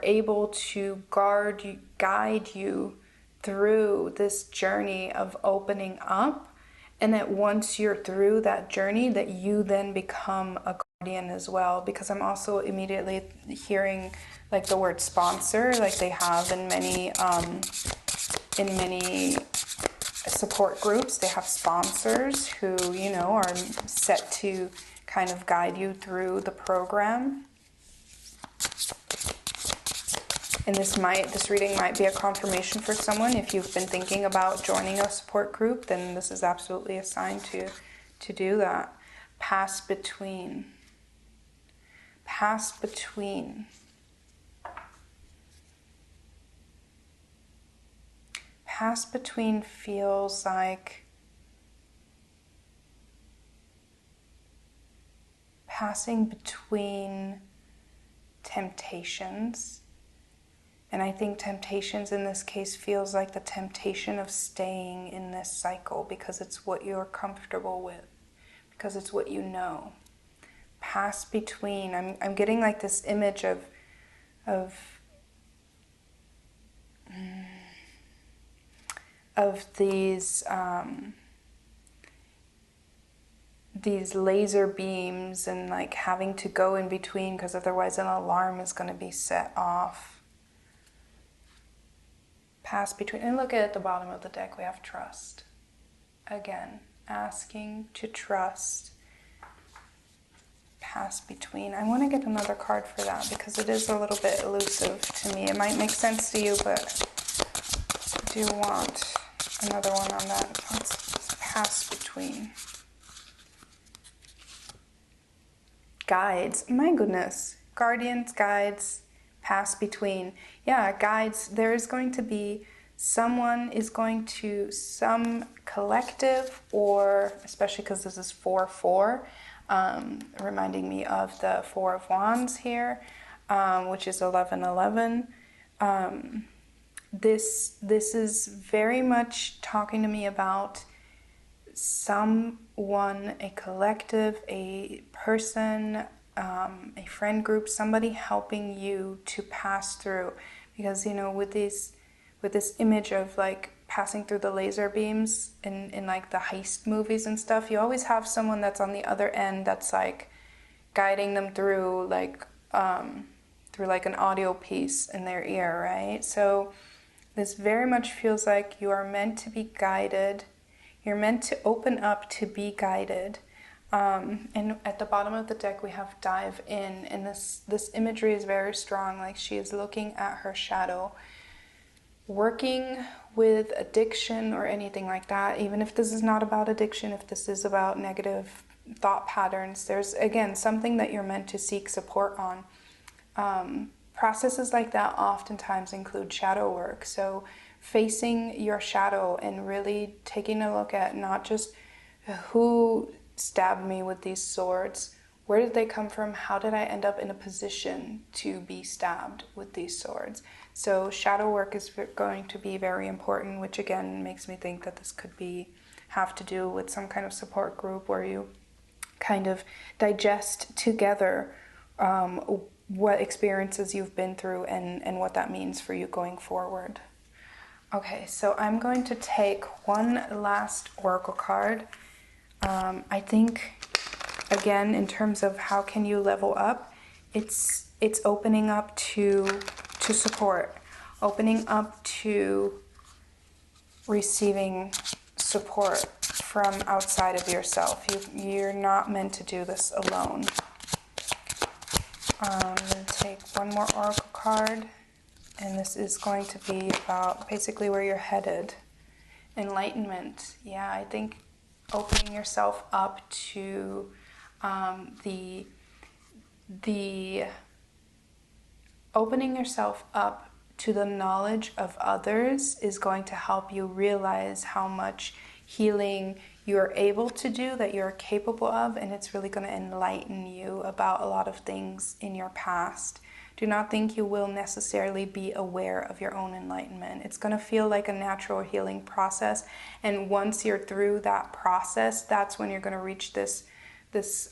able to guide you through this journey of opening up. And that once you're through that journey, that you then become a guardian as well. Because I'm also immediately hearing like the word sponsor, like they have in many support groups. They have sponsors who, you know, are set to kind of guide you through the program. And this reading might be a confirmation for someone. If you've been thinking about joining a support group, then this is absolutely a sign to do that. Pass between. Pass between. Pass between feels like passing between temptations. And I think temptations in this case feels like the temptation of staying in this cycle because it's what you're comfortable with, because it's what you know. Pass between. I'm getting like this image of these laser beams and like having to go in between because otherwise an alarm is going to be set off. Pass between. And look at the bottom of the deck, we have trust. Again, asking to trust. Pass between. I want to get another card for that because it is a little bit elusive to me. It might make sense to you, but I do want another one on that. Let's pass between. Guides. My goodness. Guardians, guides, pass between. Yeah, guides. There is going to be some collective, or especially because this is 4-4, reminding me of the Four of Wands here, which is 11-11. This is very much talking to me about someone, a collective, a person, a friend group, somebody helping you to pass through. Because, you know, with this image of like passing through the laser beams in like the heist movies and stuff, you always have someone that's on the other end that's like guiding them through like an audio piece in their ear, right? So this very much feels like you are meant to be guided. You're meant to open up to be guided. And at the bottom of the deck we have dive in, and this imagery is very strong, like she is looking at her shadow. Working with addiction or anything like that, even if this is not about addiction, if this is about negative thought patterns, there's again something that you're meant to seek support on. Processes like that oftentimes include shadow work. So facing your shadow and really taking a look at not just who stabbed me with these swords, where did they come from, how did I end up in a position to be stabbed with these swords. So shadow work is going to be very important, which again makes me think that this could have to do with some kind of support group where you kind of digest together what experiences you've been through and what that means for you going forward. Okay, so I'm going to take one last oracle card. I think, again, in terms of how can you level up, it's opening up to support, opening up to receiving support from outside of yourself. You're not meant to do this alone. I'm going to take one more oracle card, and this is going to be about basically where you're headed. Enlightenment. Yeah, I think opening yourself up to the opening yourself up to the knowledge of others is going to help you realize how much healing you're able to do, that you're capable of, and it's really going to enlighten you about a lot of things in your past. Do not think you will necessarily be aware of your own enlightenment. It's going to feel like a natural healing process, and once you're through that process, that's when you're going to reach this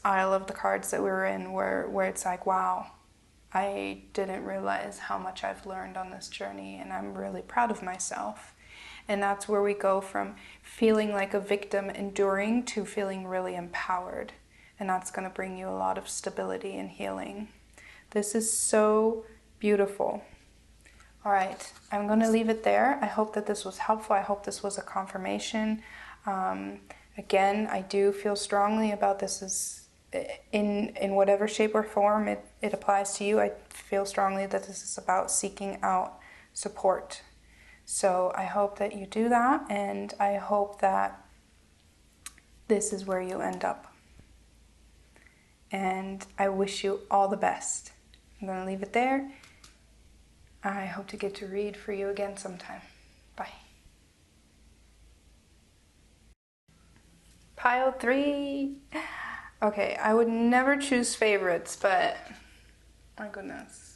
aisle of the cards that we were in, where it's like, wow, I didn't realize how much I've learned on this journey, and I'm really proud of myself. And that's where we go from feeling like a victim enduring to feeling really empowered. And that's going to bring you a lot of stability and healing. This is so beautiful. All right, I'm going to leave it there. I hope that this was helpful. I hope this was a confirmation. Again, I do feel strongly about this is in whatever shape or form it applies to you. I feel strongly that this is about seeking out support. So I hope that you do that, and I hope that this is where you end up. And I wish you all the best. I'm going to leave it there. I hope to get to read for you again sometime. Bye. Pile 3. Okay, I would never choose favorites, but my goodness.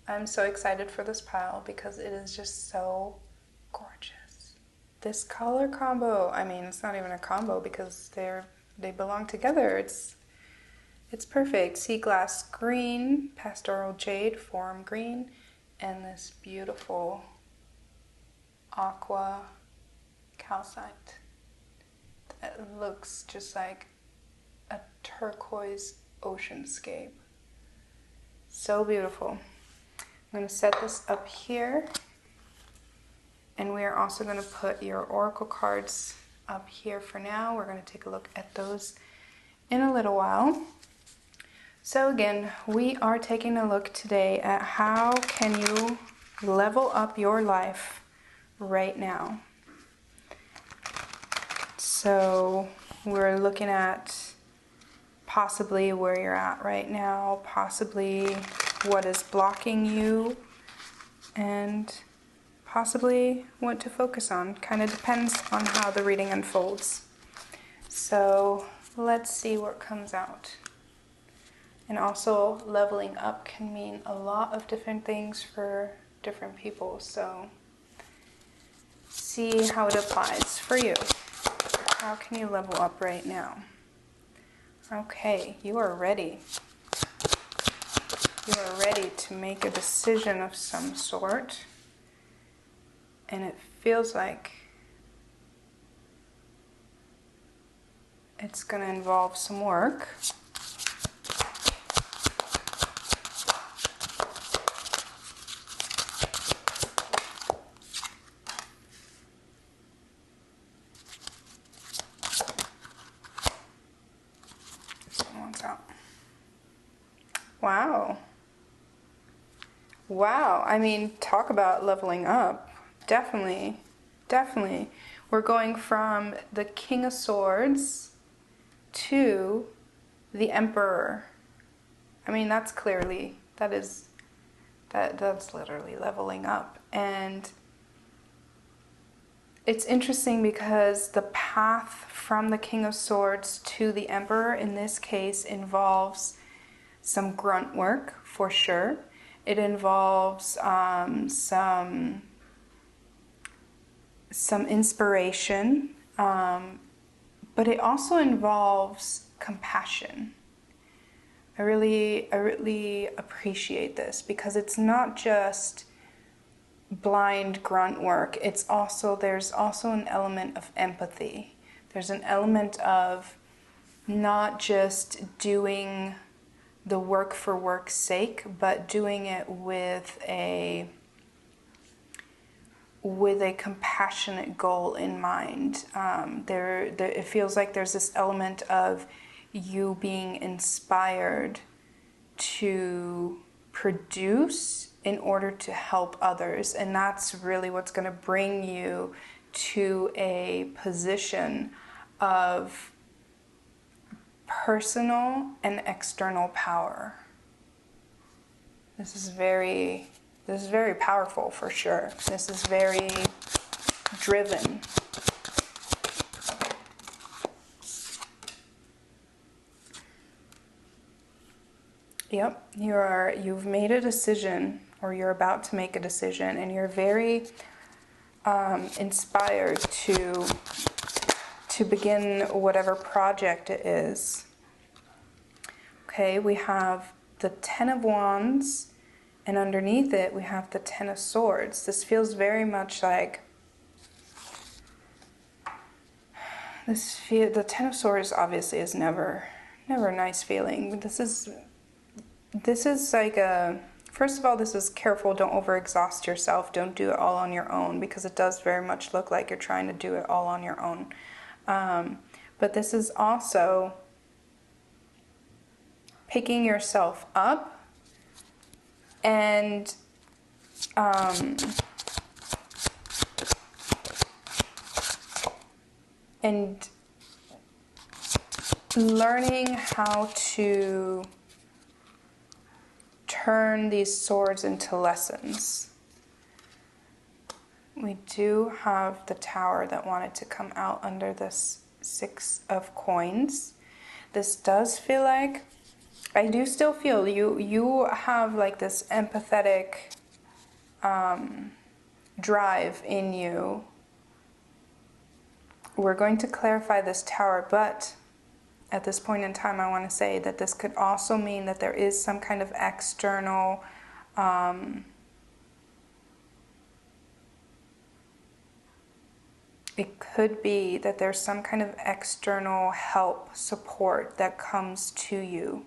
I'm so excited for this pile because it is just so gorgeous. This color combo, I mean, it's not even a combo because they belong together. It's perfect. Sea glass green, pastoral jade, forum green, and this beautiful aqua calcite that looks just like a turquoise oceanscape. So beautiful. I'm going to set this up here, and we are also going to put your oracle cards up here for now. We're going to take a look at those in a little while. So again, we are taking a look today at how can you level up your life right now. So we're looking at possibly where you're at right now, possibly what is blocking you, and possibly what to focus on. Kind of depends on how the reading unfolds. So let's see what comes out. And also, leveling up can mean a lot of different things for different people. So see how it applies for you. How can you level up right now? Okay, you are ready. You are ready to make a decision of some sort. And it feels like it's going to involve some work. Wow. Wow. I mean, talk about leveling up. Definitely. Definitely. We're going from the King of Swords to the Emperor. I mean, that's literally leveling up. And it's interesting because the path from the King of Swords to the Emperor in this case involves some grunt work, for sure. It involves some inspiration, but it also involves compassion. I really appreciate this because it's not just blind grunt work. There's also an element of empathy. There's an element of not just doing the work for work's sake, but doing it with a compassionate goal in mind. It feels like there's this element of you being inspired to produce in order to help others, and that's really what's going to bring you to a position of personal and external power. This is very powerful for sure. This is very driven. Yep, you've made a decision, or you're about to make a decision, and you're very inspired to begin whatever project it is. Okay, we have the Ten of Wands, and underneath it we have the Ten of Swords. This feels very much like the Ten of Swords obviously is never a nice feeling. This is like first of all, this is careful, don't overexhaust yourself, don't do it all on your own, because it does very much look like you're trying to do it all on your own. But this is also picking yourself up and learning how to turn these swords into lessons. We do have the Tower that wanted to come out under this Six of Coins. This does feel like, I do still feel you have like this empathetic drive in you. We're going to clarify this Tower, but at this point in time, I want to say that this could also mean that there is some kind of external it could be that there's some kind of external help, support that comes to you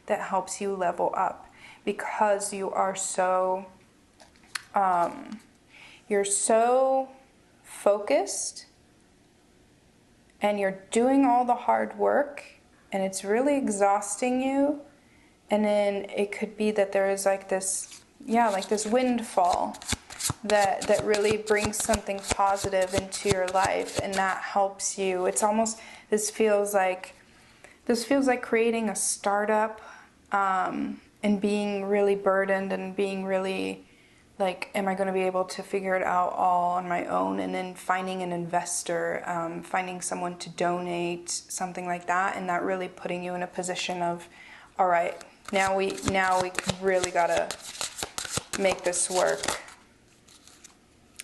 that helps you level up, because you are so you're so focused and you're doing all the hard work and it's really exhausting you. And then it could be that there is like this, like this windfall that really brings something positive into your life, and that helps you. It's almost, this feels like creating a startup, and being really burdened and being really like, am I going to be able to figure it out all on my own? And then finding an investor, finding someone to donate, something like that, and that really putting you in a position of, all right, now we really gotta make this work.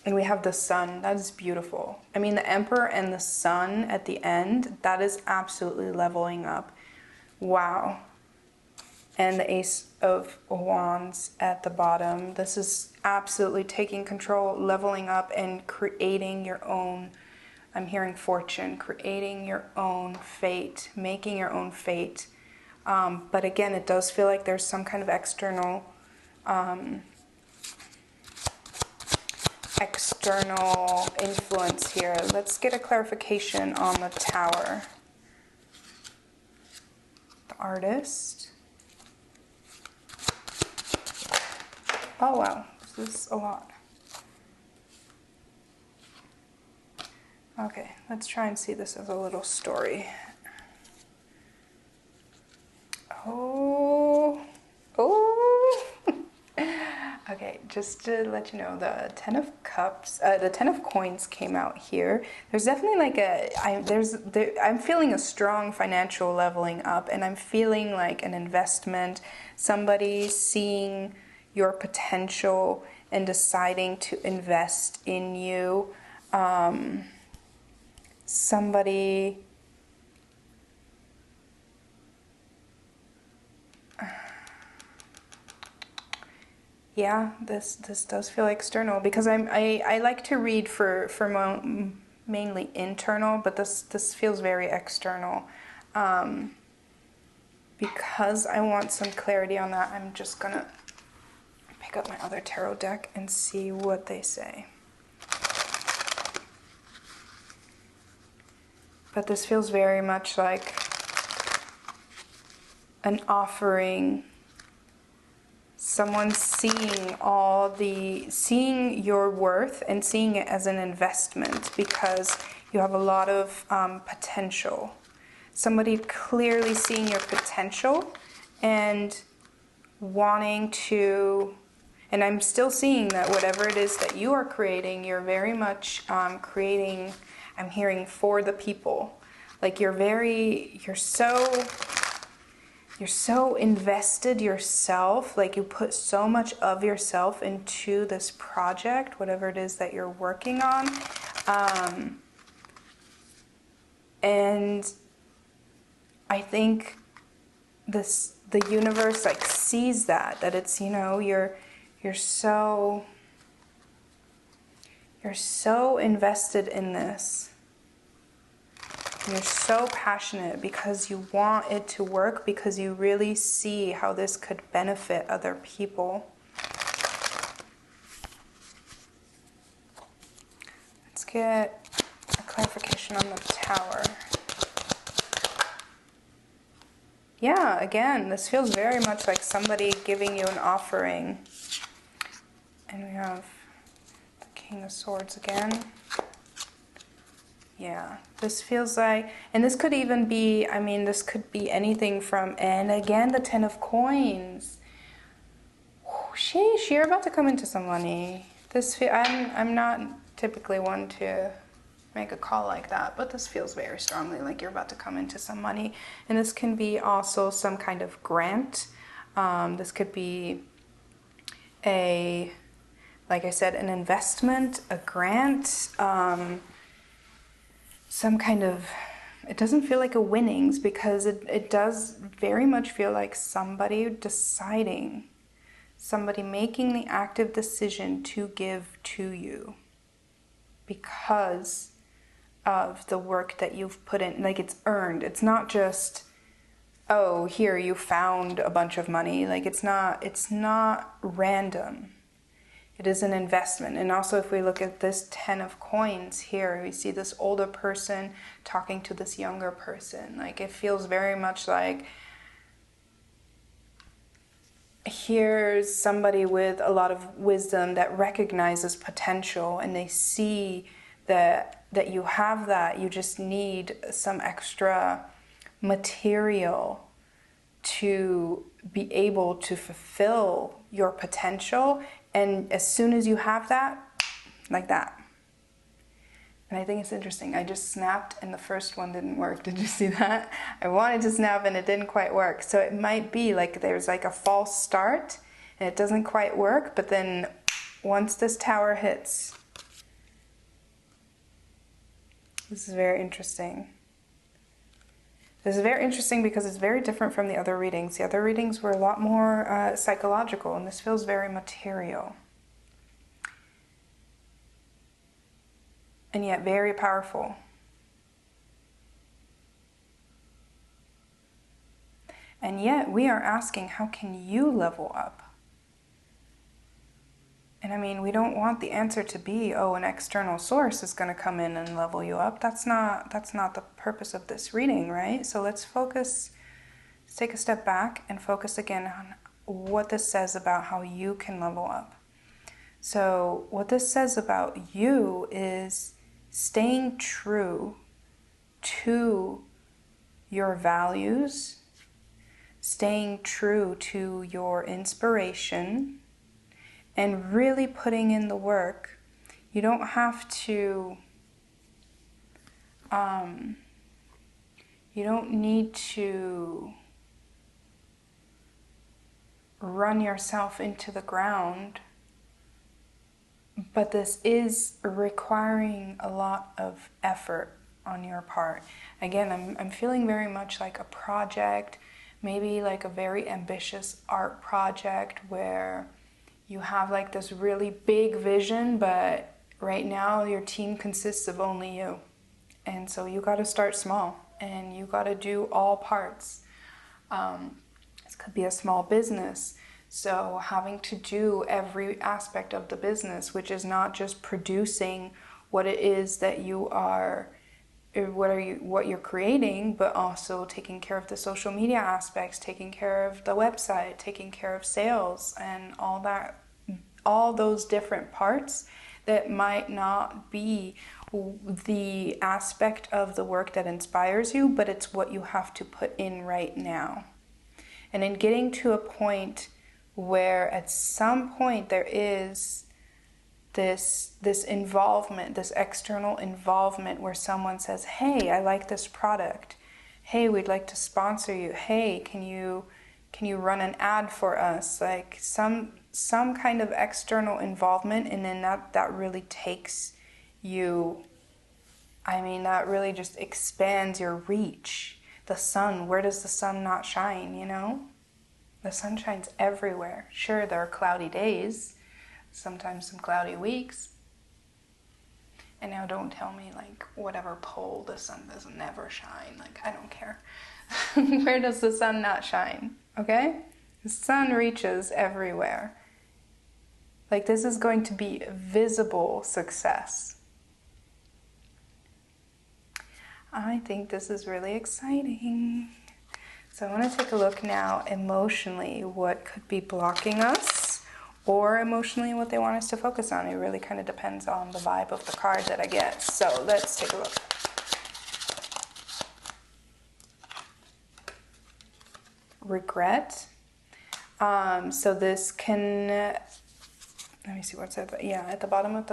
And we have the Sun. That is beautiful. I mean, the Emperor and the Sun at the end, that is absolutely leveling up. Wow. And the Ace of Wands at the bottom. This is absolutely taking control, leveling up, and creating your own, I'm hearing fortune, creating your own fate, making your own fate. But again, it does feel like there's some kind of external influence here. Let's get a clarification on the Tower. The Artist. Oh wow, this is a lot. Okay, let's try and see this as a little story. Oh. Okay, just to let you know, the Ten of Cups, the Ten of Coins came out here. There's definitely like I'm feeling a strong financial leveling up, and I'm feeling like an investment, somebody seeing your potential and deciding to invest in you. Somebody this does feel external, because I like to read for mainly internal, but this feels very external. Because I want some clarity on that, I'm just gonna pick up my other tarot deck and see what they say. But this feels very much like an offering, someone seeing your worth and seeing it as an investment, because you have a lot of potential. Somebody clearly seeing your potential and wanting to, and I'm still seeing that whatever it is that you are creating, you're very much creating, I'm hearing, for the people. Like you're so invested yourself, like you put so much of yourself into this project, whatever it is that you're working on. And I think the universe like sees that it's, you know, you're so invested in this. You're so passionate because you want it to work, because you really see how this could benefit other people. Let's get a clarification on the Tower. Yeah, again, this feels very much like somebody giving you an offering. And we have the King of Swords again. Yeah, this feels like, and this could even be, I mean, this could be anything from, and again, the Ten of Coins. Sheesh, you're about to come into some money. I'm not typically one to make a call like that, but this feels very strongly like you're about to come into some money. And this can be also some kind of grant. This could be like I said, an investment, a grant, some kind of, it doesn't feel like a winnings, because it does very much feel like somebody deciding, somebody making the active decision to give to you because of the work that you've put in. Like it's earned. It's not just, oh, here you found a bunch of money. Like it's not random. It is an investment. And also if we look at this Ten of Coins here, we see this older person talking to this younger person. Like it feels very much like here's somebody with a lot of wisdom that recognizes potential, and they see that you have that. You just need some extra material to be able to fulfill your potential. And as soon as you have that, like that. And I think it's interesting. I just snapped and the first one didn't work. Did you see that? I wanted to snap and it didn't quite work. So it might be like there's like a false start and it doesn't quite work. But then once this Tower hits, this is very interesting. This is very interesting because it's very different from the other readings. The other readings were a lot more psychological, and this feels very material. And yet very powerful. And yet we are asking, how can you level up? And I mean, we don't want the answer to be, oh, an external source is going to come in and level you up. That's not the purpose of this reading, right? So let's focus, let's take a step back and focus again on what this says about how you can level up. So what this says about you is staying true to your values, staying true to your inspiration, and really putting in the work. You don't have to, you don't need to run yourself into the ground, but this is requiring a lot of effort on your part. Again, I'm feeling very much like a project, maybe like a very ambitious art project where you have like this really big vision, but right now your team consists of only you. And so you got to start small and you got to do all parts. This could be a small business. So having to do every aspect of the business, which is not just producing what it is that you are, what you're creating, but also taking care of the social media aspects, taking care of the website, taking care of sales, and all that, all those different parts that might not be the aspect of the work that inspires you, but it's what you have to put in right now. And in getting to a point where at some point there is this involvement, this external involvement where someone says, hey, I like this product. Hey, we'd like to sponsor you. Hey, can you run an ad for us? Like some kind of external involvement, and then that really takes you, I mean, that really just expands your reach. The sun, where does the sun not shine, you know? The sun shines everywhere. Sure, there are cloudy days, sometimes some cloudy weeks. And now don't tell me, like, whatever pole the sun doesn't never shine. Like, I don't care. Where does the sun not shine? Okay? The sun reaches everywhere. Like, this is going to be visible success. I think this is really exciting. So I want to take a look now emotionally what could be blocking us, or emotionally what they want us to focus on. It really kind of depends on the vibe of the card that I get. So let's take a look. Regret. So this can, let me see what's at the, yeah, at the bottom of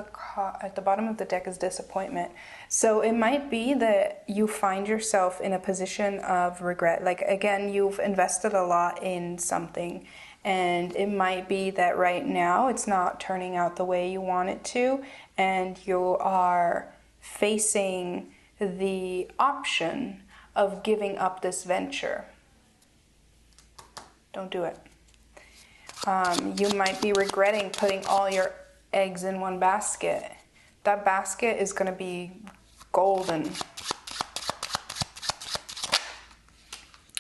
the deck is disappointment. So it might be that you find yourself in a position of regret. Like, again, you've invested a lot in something, and it might be that right now it's not turning out the way you want it to, and you are facing the option of giving up this venture. Don't do it. You might be regretting putting all your eggs in one basket. That basket is going to be golden.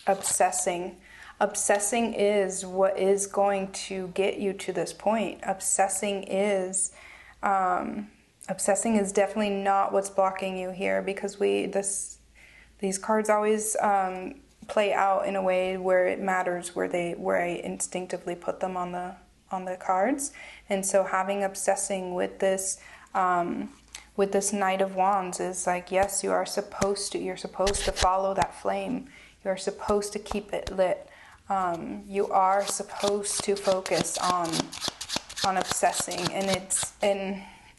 Obsessing. Obsessing is what is going to get you to this point. Obsessing is definitely not what's blocking you here, because these cards always play out in a way where it matters where I instinctively put them on the cards. And so having obsessing with this Knight of Wands is like, yes, you're supposed to follow that flame. You're supposed to keep it lit. You are supposed to focus on obsessing, and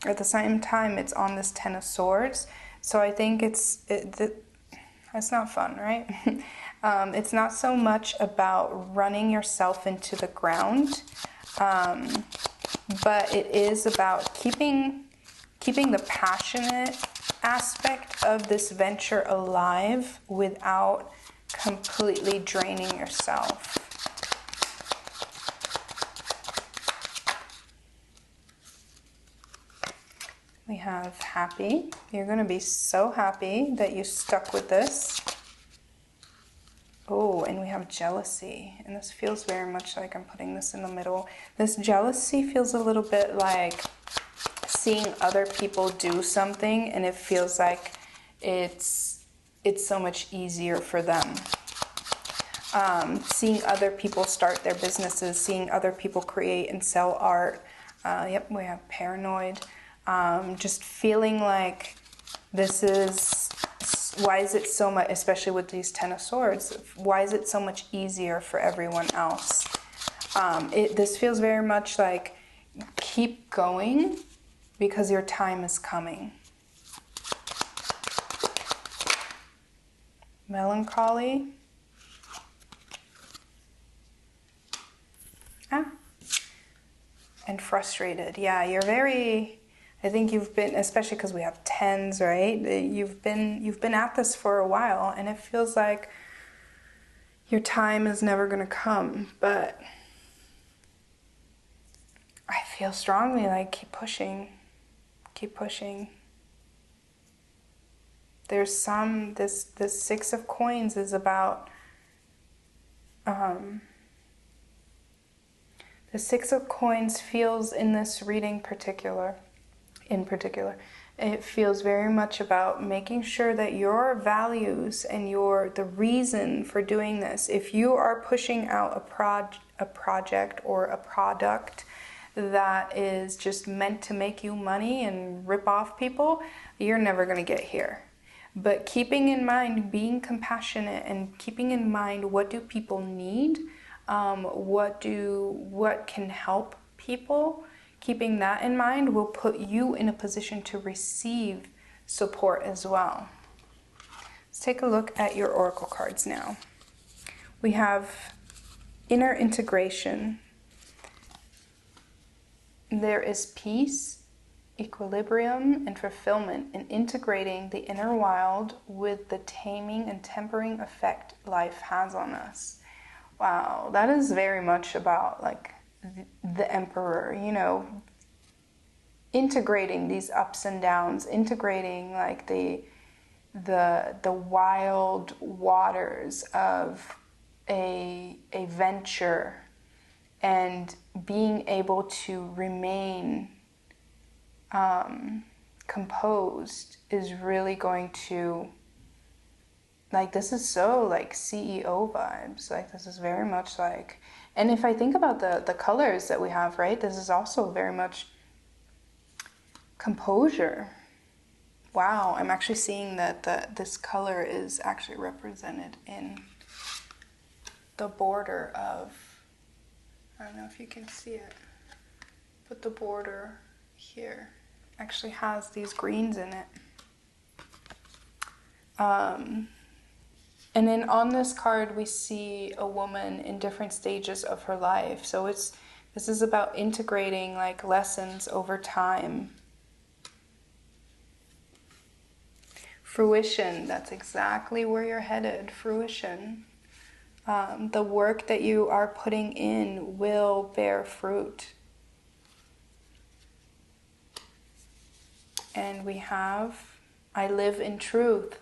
at the same time it's on this Ten of Swords. So I think that's not fun, right? It's not so much about running yourself into the ground, but it is about keeping the passionate aspect of this venture alive without completely draining yourself. We have happy. You're going to be so happy that you stuck with this. Oh, and we have jealousy. And this feels very much like I'm putting this in the middle. This jealousy feels a little bit like seeing other people do something, and it feels like it's so much easier for them. Seeing other people start their businesses, seeing other people create and sell art. Yep, we have paranoid. Just feeling like this is, why is it so much, especially with these Ten of Swords, why is it so much easier for everyone else? This feels very much like, keep going because your time is coming. Melancholy. And frustrated. Yeah, you're very, I think you've been, especially because we have tens, right? You've been at this for a while, and it feels like your time is never going to come. But I feel strongly like keep pushing. Keep pushing. There's this Six of Coins is about, the Six of Coins feels in this reading in particular, it feels very much about making sure that your values and the reason for doing this, if you are pushing out a project or a product that is just meant to make you money and rip off people, you're never going to get here. But keeping in mind, being compassionate and keeping in mind what do people need, what can help people. Keeping that in mind will put you in a position to receive support as well. Let's take a look at your oracle cards now. We have inner integration. There is peace, equilibrium, and fulfillment in integrating the inner wild with the taming and tempering effect life has on us. Wow, that is very much about like the emperor, you know, integrating these ups and downs, integrating like the wild waters of a venture, and being able to remain composed is really going to, like, this is so like CEO vibes. Like, this is very much like, and if I think about the colors that we have, right, this is also very much composure. Wow, I'm actually seeing that this color is actually represented in the border of, I don't know if you can see it, but the border here actually has these greens in it. And then on this card we see a woman in different stages of her life. So this is about integrating like lessons over time. Fruition, that's exactly where you're headed, fruition. The work that you are putting in will bear fruit. And we have, I live in truth.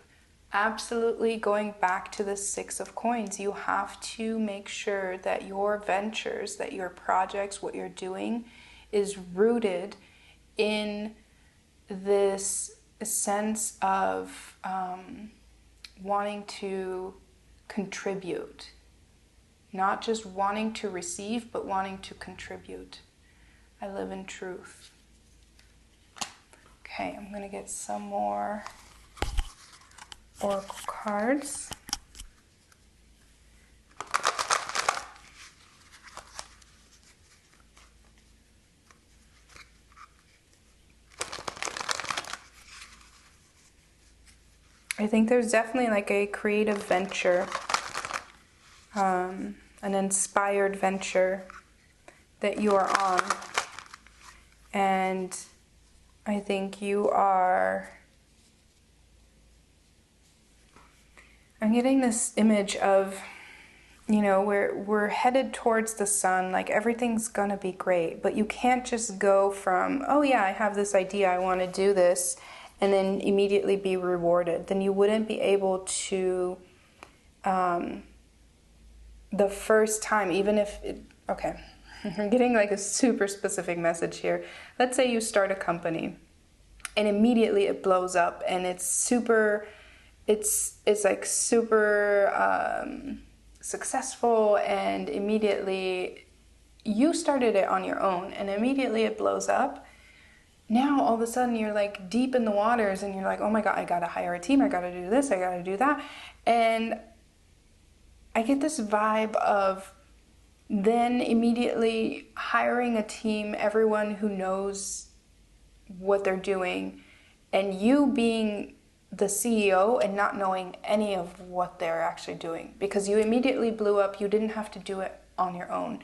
Absolutely going back to the Six of Coins. You have to make sure that your ventures, that your projects, what you're doing is rooted in this sense of wanting to contribute. Not just wanting to receive, but wanting to contribute. I live in truth. Okay, I'm going to get some more oracle cards. I think there's definitely like a creative venture, an inspired venture that you are on. And I think you are, I'm getting this image of, you know, we're headed towards the sun, like everything's gonna be great, but you can't just go from, oh yeah, I have this idea, I want to do this, and then immediately be rewarded. Then you wouldn't be able to, the first time, even if okay, I'm getting like a super specific message here. Let's say you start a company and immediately it blows up and it's super, it's like super successful, and immediately you started it on your own and immediately it blows up. Now all of a sudden you're like deep in the waters and you're like, oh my God, I gotta hire a team, I gotta do this, I gotta do that. And I get this vibe of then immediately hiring a team, everyone who knows what they're doing, and you being the CEO and not knowing any of what they're actually doing because you immediately blew up. You didn't have to do it on your own.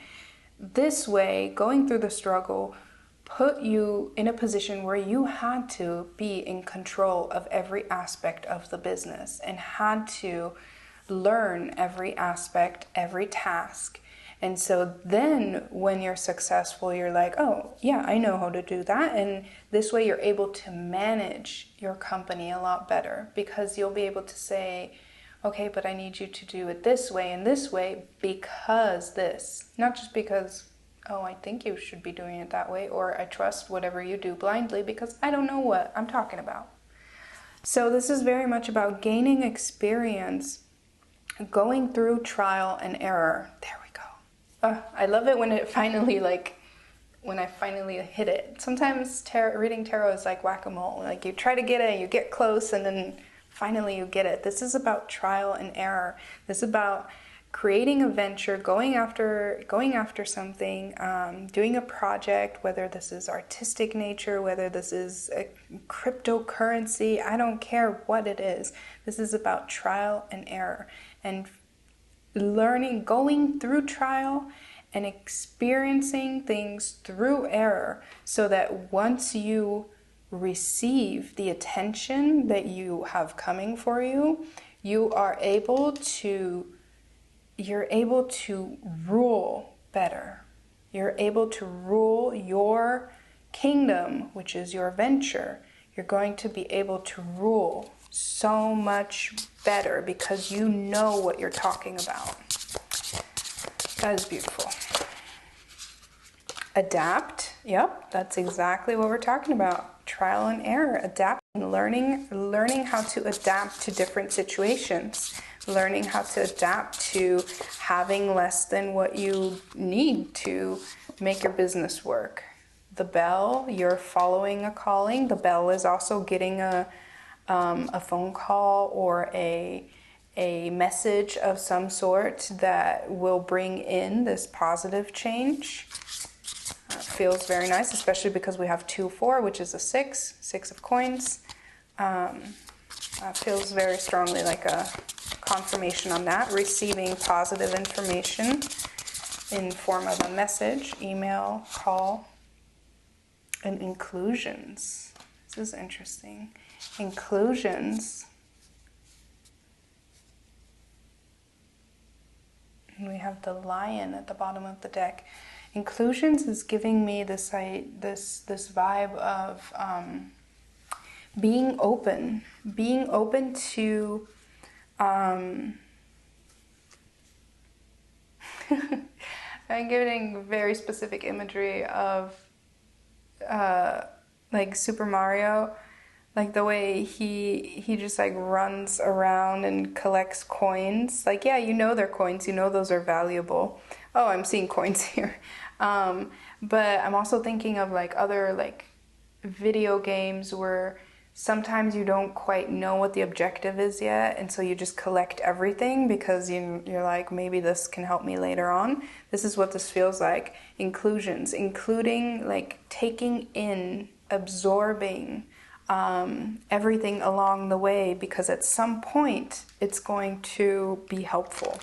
This way, going through the struggle put you in a position where you had to be in control of every aspect of the business and had to learn every aspect, every task. And so then when you're successful, you're like, oh yeah, I know how to do that. And this way you're able to manage your company a lot better because you'll be able to say, okay, but I need you to do it this way and this way because this, not just because, oh, I think you should be doing it that way, or I trust whatever you do blindly because I don't know what I'm talking about. So this is very much about gaining experience, going through trial and error. There we go. I love it when it finally, when I finally hit it. Sometimes reading tarot is like whack-a-mole. Like you try to get it, you get close, and then finally you get it. This is about trial and error. This is about creating a venture, going after something, doing a project, whether this is artistic nature, whether this is a cryptocurrency, I don't care what it is. This is about trial and error and learning, going through trial and experiencing things through error, so that once you receive the attention that you have coming for you, you're able to rule better. You're able to rule your kingdom, which is your venture. You're going to be able to rule so much better because you know what you're talking about. That is beautiful. Adapt. Yep, that's exactly what we're talking about. Trial and error. Adapt. Learning how to adapt to different situations. Learning how to adapt to having less than what you need to make your business work. The bell, you're following a calling. The bell is also getting a phone call or a message of some sort that will bring in this positive change. Feels very nice, especially because we have 2-4, which is a 6 of coins. Feels very strongly like a confirmation on that. Receiving positive information in form of a message, email, call, and inclusions. This is interesting. Inclusions. And we have the lion at the bottom of the deck. Inclusions is giving me this vibe of being open to I'm getting very specific imagery of like Super Mario, like the way he just like runs around and collects coins. Like, yeah, you know they're coins, you know those are valuable. Oh, I'm seeing coins here. But I'm also thinking of like other like video games where sometimes you don't quite know what the objective is yet, and so you just collect everything because you're like, maybe this can help me later on. This is what this feels like. Inclusions, including like taking in, absorbing everything along the way, because at some point it's going to be helpful.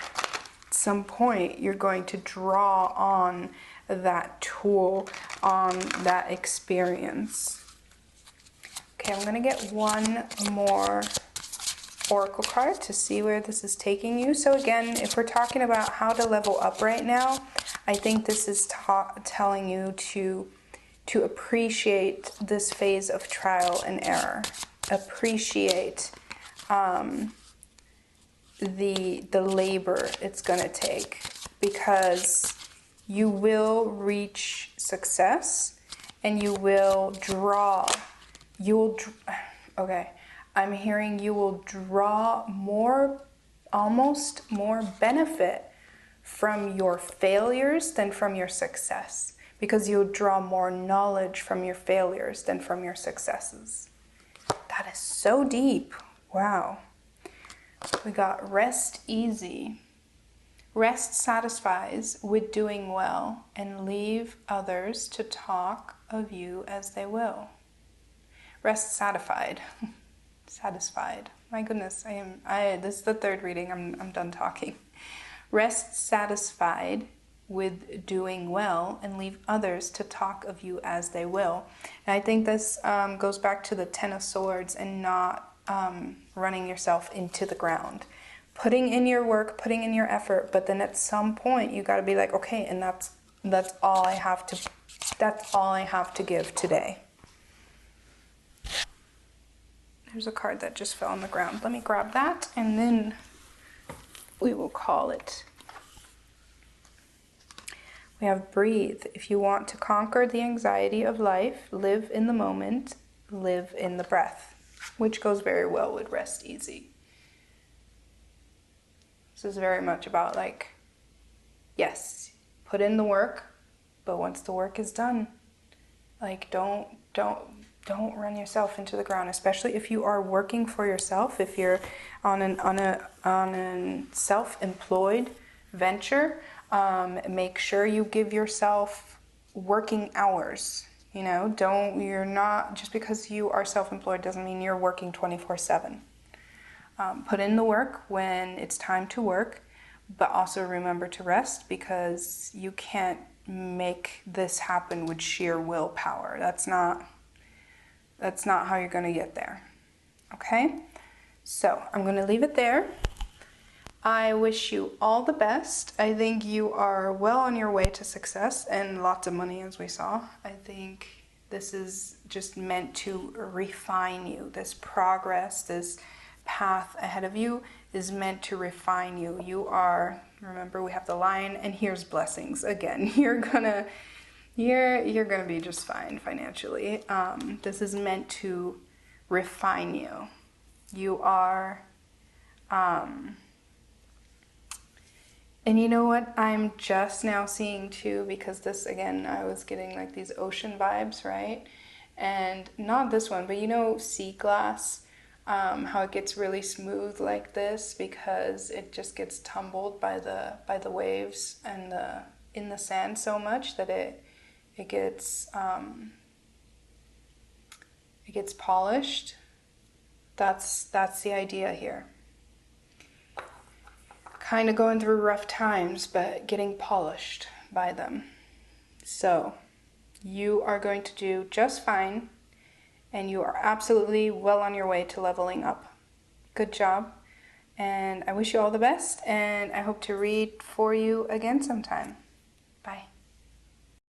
At some point you're going to draw on that tool, on that experience. Okay, I'm going to get one more oracle card to see where this is taking you. So again, if we're talking about how to level up right now, I think this is telling you to appreciate this phase of trial and error. Appreciate the labor it's going to take, because you will reach success and you will draw. Okay, I'm hearing you will draw almost more benefit from your failures than from your success, because you'll draw more knowledge from your failures than from your successes. That is so deep. Wow. We got rest easy. Rest satisfies with doing well, and leave others to talk of you as they will. Rest satisfied. Satisfied. My goodness, this is the third reading. I'm done talking. Rest satisfied with doing well, and leave others to talk of you as they will. And I think this goes back to the Ten of Swords and not running yourself into the ground. Putting in your work, putting in your effort, but then at some point you got to be like, okay, and that's all I have to give today. There's a card that just fell on the ground. Let me grab that and then we will call it. We have breathe. If you want to conquer the anxiety of life, live in the moment, live in the breath, which goes very well with rest easy. This is very much about like, yes, put in the work, but once the work is done, like don't run yourself into the ground, especially if you are working for yourself. If you're on a self-employed venture, make sure you give yourself working hours. You know, you're not, just because you are self-employed doesn't mean you're working 24/7. Put in the work when it's time to work, but also remember to rest, because you can't make this happen with sheer willpower. That's not how you're going to get there. Okay? So I'm going to leave it there. I wish you all the best. I think you are well on your way to success and lots of money, as we saw. I think this is just meant to refine you. This progress, this path ahead of you is meant to refine you. You are, remember, we have the line, and here's blessings again. You're gonna be just fine financially. This is meant to refine you. You are, and you know what I'm just now seeing too, because this, again, I was getting like these ocean vibes, right? And not this one, but you know, sea glass, how it gets really smooth like this because it just gets tumbled by the waves and in the sand so much that it gets polished. That's the idea here. Kind of going through rough times, but getting polished by them. So you are going to do just fine, and you are absolutely well on your way to leveling up. Good job, and I wish you all the best, and I hope to read for you again sometime.